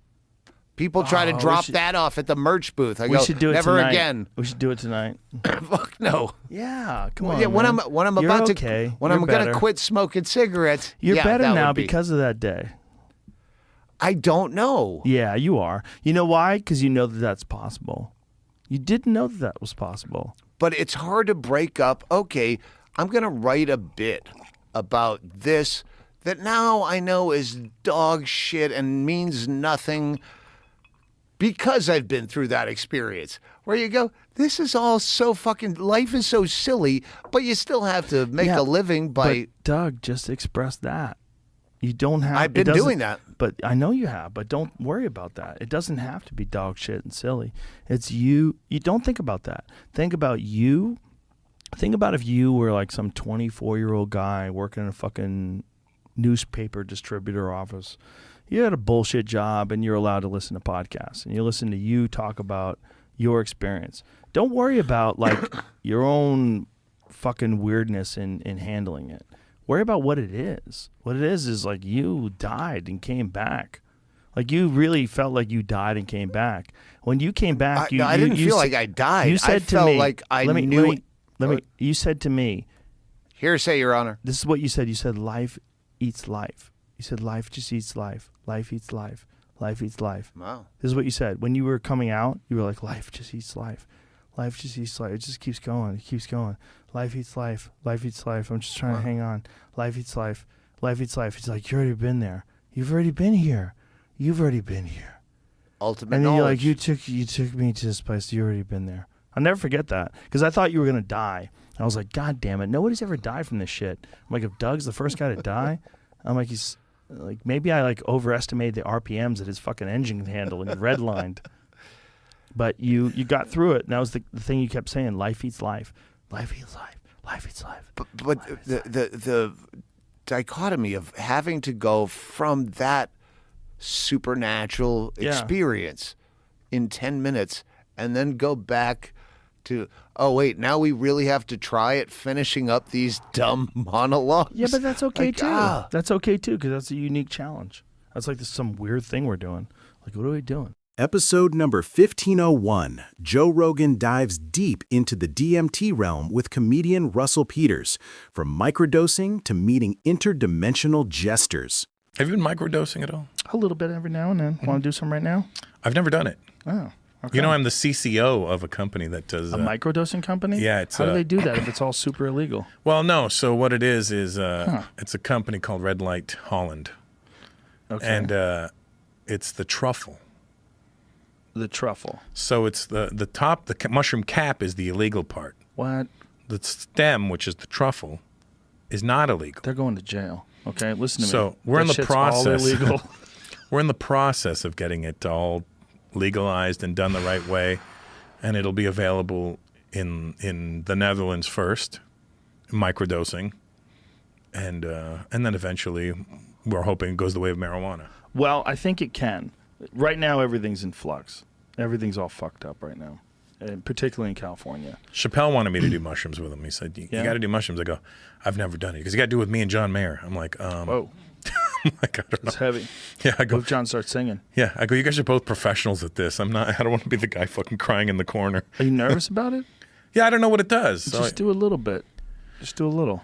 People try to drop that off at the merch booth. I go, should do it never tonight. Again. We should do it tonight. Fuck no. Yeah, come on. Yeah, when man. I'm You're about okay. to when You're I'm gonna better. quit smoking cigarettes. You're better that now would be. because of that day. I don't know. Yeah, you are. You know why? Because you know that that's possible. You didn't know that that was possible. But it's hard to break up. Okay, I'm gonna write a bit about this that now I know is dog shit and means nothing. Because I've been through that experience where you go, this is all so fucking, life is so silly, but you still have to make a living by. But Doug just expressed that. You don't have. I've been doing that. But I know you have, but don't worry about that. It doesn't have to be dog shit and silly. It's you. You don't think about that. Think about you. Think about if you were like some 24-year-old guy working in a fucking newspaper distributor office. You had a bullshit job and you're allowed to listen to podcasts and you listen to you talk about your experience. Don't worry about like your own fucking weirdness in handling it. Worry about what it is. What it is like you died and came back. Like you really felt like you died and came back. When you came back, I didn't feel like I died. You said I to felt me, like I let me, knew. you said to me, Hearsay, Your Honor. this is what you said. You said life eats life. You said life just eats life. Life eats life. Life eats life. Wow. This is what you said. When you were coming out, you were like, life just eats life. Life just eats life. It just keeps going. It keeps going. Life eats life. Life eats life. I'm just trying to hang on. Life eats life. Life eats life. It's like, you've already been there. You've already been here. You've already been here. Ultimate And then knowledge. you're like, you took me to this place. You've already been there. I'll never forget that because I thought you were going to die. And I was like, God damn it. Nobody's ever died from this shit. I'm like, if Doug's the first guy to die, I'm like, he's like, maybe I like overestimated the RPMs that his fucking engine can handle and redlined. But you got through it. And that was the thing you kept saying. Life eats life. Life eats life. Life eats life. But the dichotomy of having to go from that supernatural experience in 10 minutes and then go back to, oh, wait, now we really have to try it finishing up these dumb monologues. Yeah, but that's okay Like, too. That's okay too because that's a unique challenge. That's like some weird thing we're doing. Like, what are we doing? Episode number 1501, Joe Rogan dives deep into the DMT realm with comedian Russell Peters, from microdosing to meeting interdimensional jesters. Have you been microdosing at all? A little bit every now and then. Want to do some right now? I've never done it. Oh, okay. You know, I'm the CCO of a company that does... a microdosing company? Yeah. It's How do they do that if it's all super illegal? Well, no. So what it is it's a company called Red Light Holland. Okay. And it's the truffle. The truffle. So it's the top, the mushroom cap is the illegal part. What? The stem, which is the truffle, is not illegal. They're going to jail. Okay, listen to me. So we're in That the shit's all process. illegal. We're in the process of getting it all legalized and done the right way, and it'll be available in the Netherlands first, microdosing, and then eventually we're hoping it goes the way of marijuana. Well, I think it can. Right now, everything's in flux. Everything's all fucked up right now, and particularly in California. Chappelle wanted me to do mushrooms with him. He said, you got to do mushrooms. I go, I've never done it. Because you got to do it with me and John Mayer. I'm like, Whoa. I'm like, I don't know. It's heavy. Yeah, I go. What if John starts singing? Yeah, I go, you guys are both professionals at this. I don't want to be the guy fucking crying in the corner. Are you nervous about it? Yeah, I don't know what it does. So Just do a little bit. Just do a little.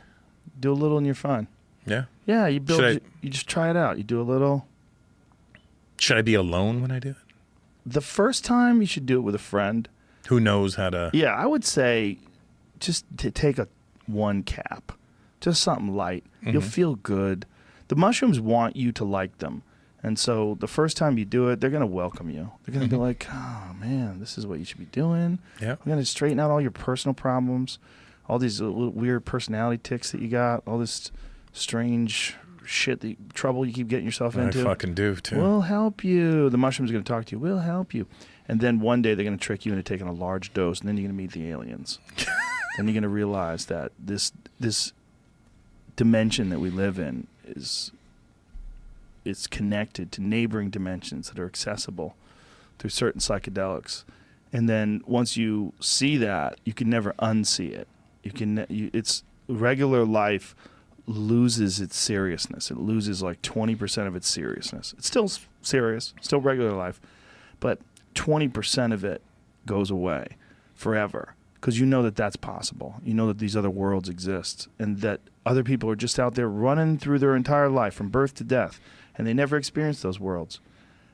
Do a little and you're fine. Yeah? Yeah, you just try it out. You do a little. Should I be alone when I do it? The first time you should do it with a friend. Who knows how to... Yeah, I would say just to take one cap. Just something light. You'll feel good. The mushrooms want you to like them. And so the first time you do it, they're going to welcome you. They're going to be like, oh, man, this is what you should be doing. Yeah. We're going to straighten out all your personal problems, all these little weird personality tics that you got, all this strange shit, trouble you keep getting yourself into. I fucking do, too. We'll help you. The mushrooms are going to talk to you. We'll help you. And then one day they're going to trick you into taking a large dose, and then you're going to meet the aliens. Then you're going to realize that this dimension that we live in it's connected to neighboring dimensions that are accessible through certain psychedelics. And then once you see that, you can never unsee it. It's regular life loses its seriousness. It loses like 20% of its seriousness. It's still serious, still regular life, but 20% of it goes away forever because you know that that's possible. You know that these other worlds exist and that other people are just out there running through their entire life from birth to death, and they never experience those worlds.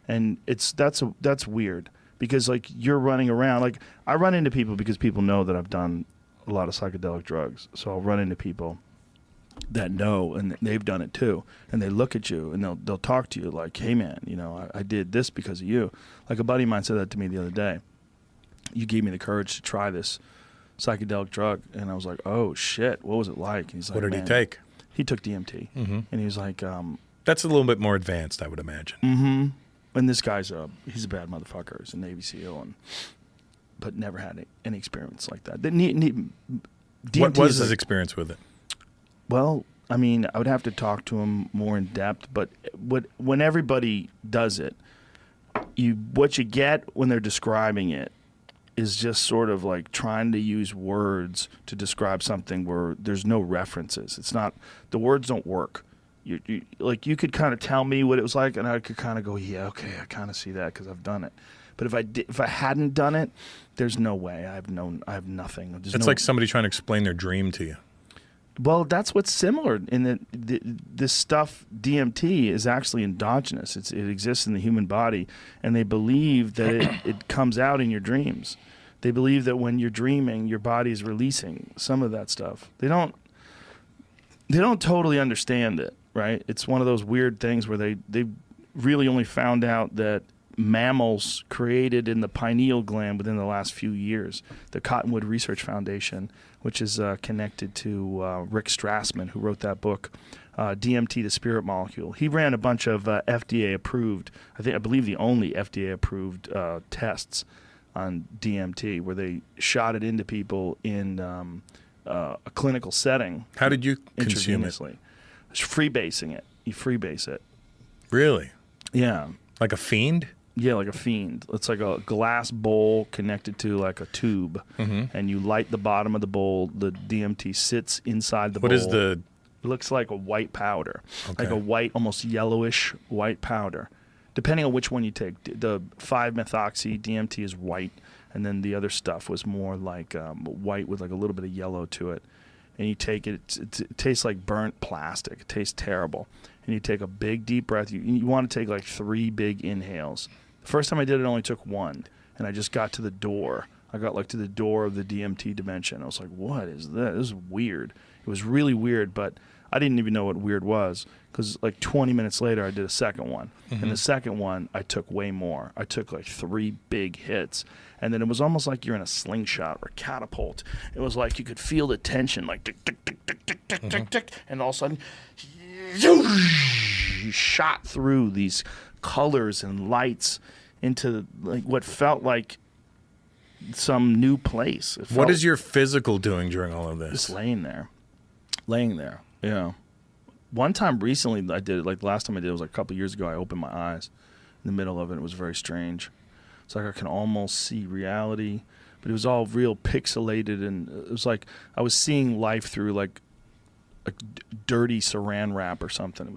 And that's weird because like you're running around. Like I run into people because people know that I've done a lot of psychedelic drugs. So I'll run into people that know and they've done it too, and they look at you and they'll talk to you like, hey man, you know, I did this because of you. Like a buddy of mine said that to me the other day. You gave me the courage to try this psychedelic drug, and I was like, oh shit, what was it like? And he's like, what did he take? He took DMT. And he was like, that's a little bit more advanced, I would imagine. And this guy's he's a bad motherfucker. He's a Navy SEAL, but never had any experience like that. DMT What was his experience with it? Well, I mean, I would have to talk to him more in depth, but when everybody does it, what you get when they're describing it is just sort of like trying to use words to describe something where there's no references. It's not, the words don't work. You could kind of tell me what it was like, and I could kind of go, yeah, okay, I kind of see that because I've done it. But if I hadn't done it, there's no way. I have nothing. It's like somebody trying to explain their dream to you. Well, that's what's similar in that this stuff, DMT, is actually endogenous. It exists in the human body, and they believe that it comes out in your dreams. They believe that when you're dreaming, your body is releasing some of that stuff. They don't totally understand it, right? It's one of those weird things where they really only found out that mammals created in the pineal gland within the last few years. The Cottonwood Research Foundation, which is connected to Rick Strassman, who wrote that book, DMT, the Spirit Molecule. He ran a bunch of FDA-approved, I believe the only FDA-approved tests on DMT, where they shot it into people in a clinical setting. How did you consume it? Freebasing it. You freebase it. Really? Yeah. Like a fiend? Yeah, like a fiend. It's like a glass bowl connected to like a tube, and you light the bottom of the bowl. The DMT sits inside the bowl. What is the... It looks like a white powder, Okay. like a white, almost yellowish white powder. depending on which one you take. The 5-methoxy DMT is white, and then the other stuff was more like white with like a little bit of yellow to it. And you take it, it tastes like burnt plastic. It tastes terrible. And you take a big deep breath. You want to take like 3 big inhales. The first time I did it, I only took 1, and I just got to the door. I got like to the door of the DMT dimension. I was like, what is this? This is weird. It was really weird, but I didn't even know what weird was, because like 20 minutes later, I did a second one. And the second one, I took way more. I took like 3 big hits. And then it was almost like you're in a slingshot or a catapult. It was like you could feel the tension, like tick, tick, tick, tick, tick, tick, tick, tick. And all of a sudden, you shot through these colors and lights into like what felt like some new place. What is your physical doing during all of this? Just laying there. Yeah. One time recently I did it, like the last time I did it was like a couple years ago. I opened my eyes in the middle of it. It was very strange. It's like I can almost see reality, but it was all real pixelated, and it was like I was seeing life through like a dirty saran wrap or something. It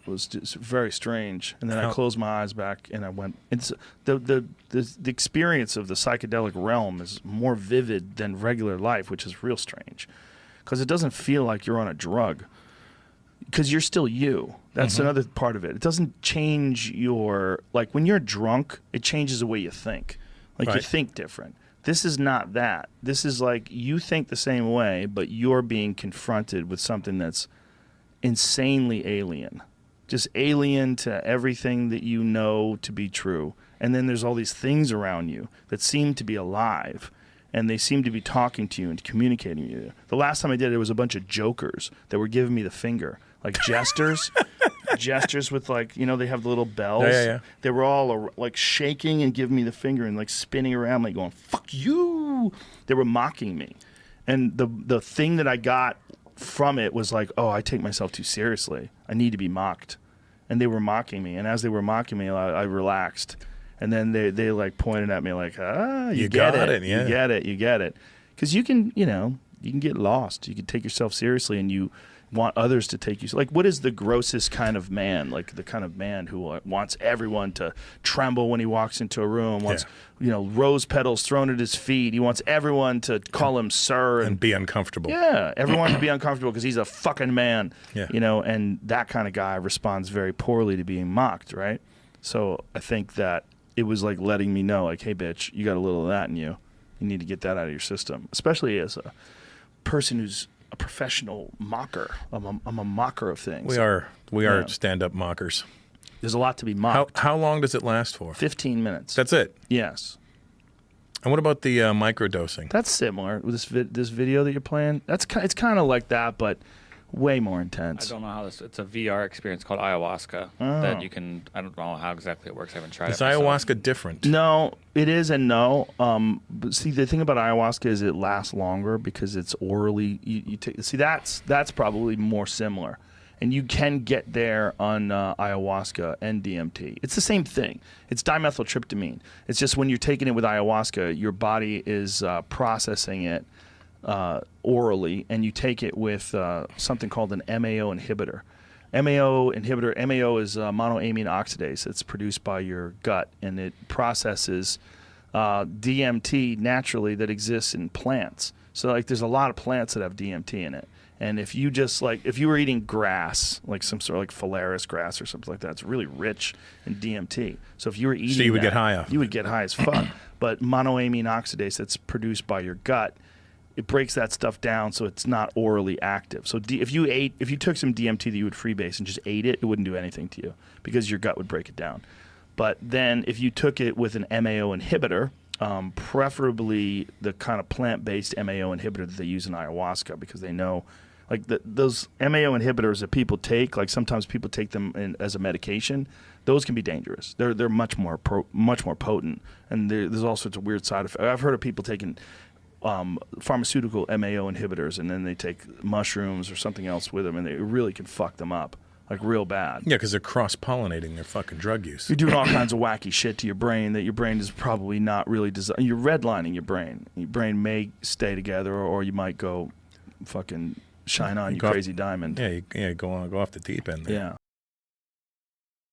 was just very strange. And then I closed my eyes back and I went. It's the experience of the psychedelic realm is more vivid than regular life, which is real strange, because it doesn't feel like you're on a drug, because you're still you. That's another part of it. It doesn't change your, like when you're drunk, it changes the way you think. Like you think different. This is not that. This is like you think the same way, but you're being confronted with something that's insanely alien. Just alien to everything that you know to be true. And then there's all these things around you that seem to be alive, and they seem to be talking to you and communicating with you. The last time I did it, was a bunch of jokers that were giving me the finger. Like jesters. Gestures with, like, you know, they have the little bells. Yeah. They were all like shaking and giving me the finger and like spinning around, like going, fuck you. They were mocking me. And the thing that I got from it was like, oh, I take myself too seriously. I need to be mocked. And they were mocking me. And as they were mocking me, I relaxed. And then they like pointed at me like, you get it. Yeah. You get it. Because you can get lost. You can take yourself seriously, and you want others to take you. Like, what is the grossest kind of man? Like the kind of man who wants everyone to tremble when he walks into a room, wants, rose petals thrown at his feet. He wants everyone to call him sir. And be uncomfortable. Yeah, everyone to be uncomfortable because he's a fucking man. Yeah. And that kind of guy responds very poorly to being mocked, right? So I think that it was like letting me know, like, hey, bitch, you got a little of that in you. You need to get that out of your system, especially as a person who's a professional mocker. I'm a mocker of things. We are stand-up mockers. There's a lot to be mocked. How long does it last for? 15 minutes. That's it? Yes. And what about the microdosing? That's similar. This video that you're playing, it's kind of like that, but way more intense. I don't know how this. It's a VR experience called ayahuasca that you can. I don't know how exactly it works. I haven't tried it. Is ayahuasca different? No, it is and no. But see, the thing about ayahuasca is it lasts longer because it's orally. You take. See, that's probably more similar, and you can get there on ayahuasca and DMT. It's the same thing. It's dimethyltryptamine. It's just when you're taking it with ayahuasca, your body is processing it orally, and you take it with something called an MAO inhibitor. MAO is monoamine oxidase. It's produced by your gut, and it processes DMT naturally that exists in plants. So like there's a lot of plants that have DMT in it. And if you were eating grass, like some sort of like phalaris grass or something like that, it's really rich in DMT. So if you were eating would get high off. You would get high as fuck. But monoamine oxidase that's produced by your gut, it breaks that stuff down so it's not orally active. So if you took some DMT that you would freebase and just ate it, it wouldn't do anything to you because your gut would break it down. But then if you took it with an MAO inhibitor, preferably the kind of plant-based MAO inhibitor that they use in ayahuasca, because they know, like those MAO inhibitors that people take, like sometimes people take them as a medication, those can be dangerous. They're much more potent, and there's all sorts of weird side effects. I've heard of people taking pharmaceutical MAO inhibitors, and then they take mushrooms or something else with them, and it really can fuck them up, like real bad. Yeah, because they're cross-pollinating their fucking drug use. You're doing all kinds of wacky shit to your brain that your brain is probably not really designed. You're redlining your brain. Your brain may stay together, or you might go fucking shine on, you crazy diamond. Yeah, go off the deep end there. Yeah.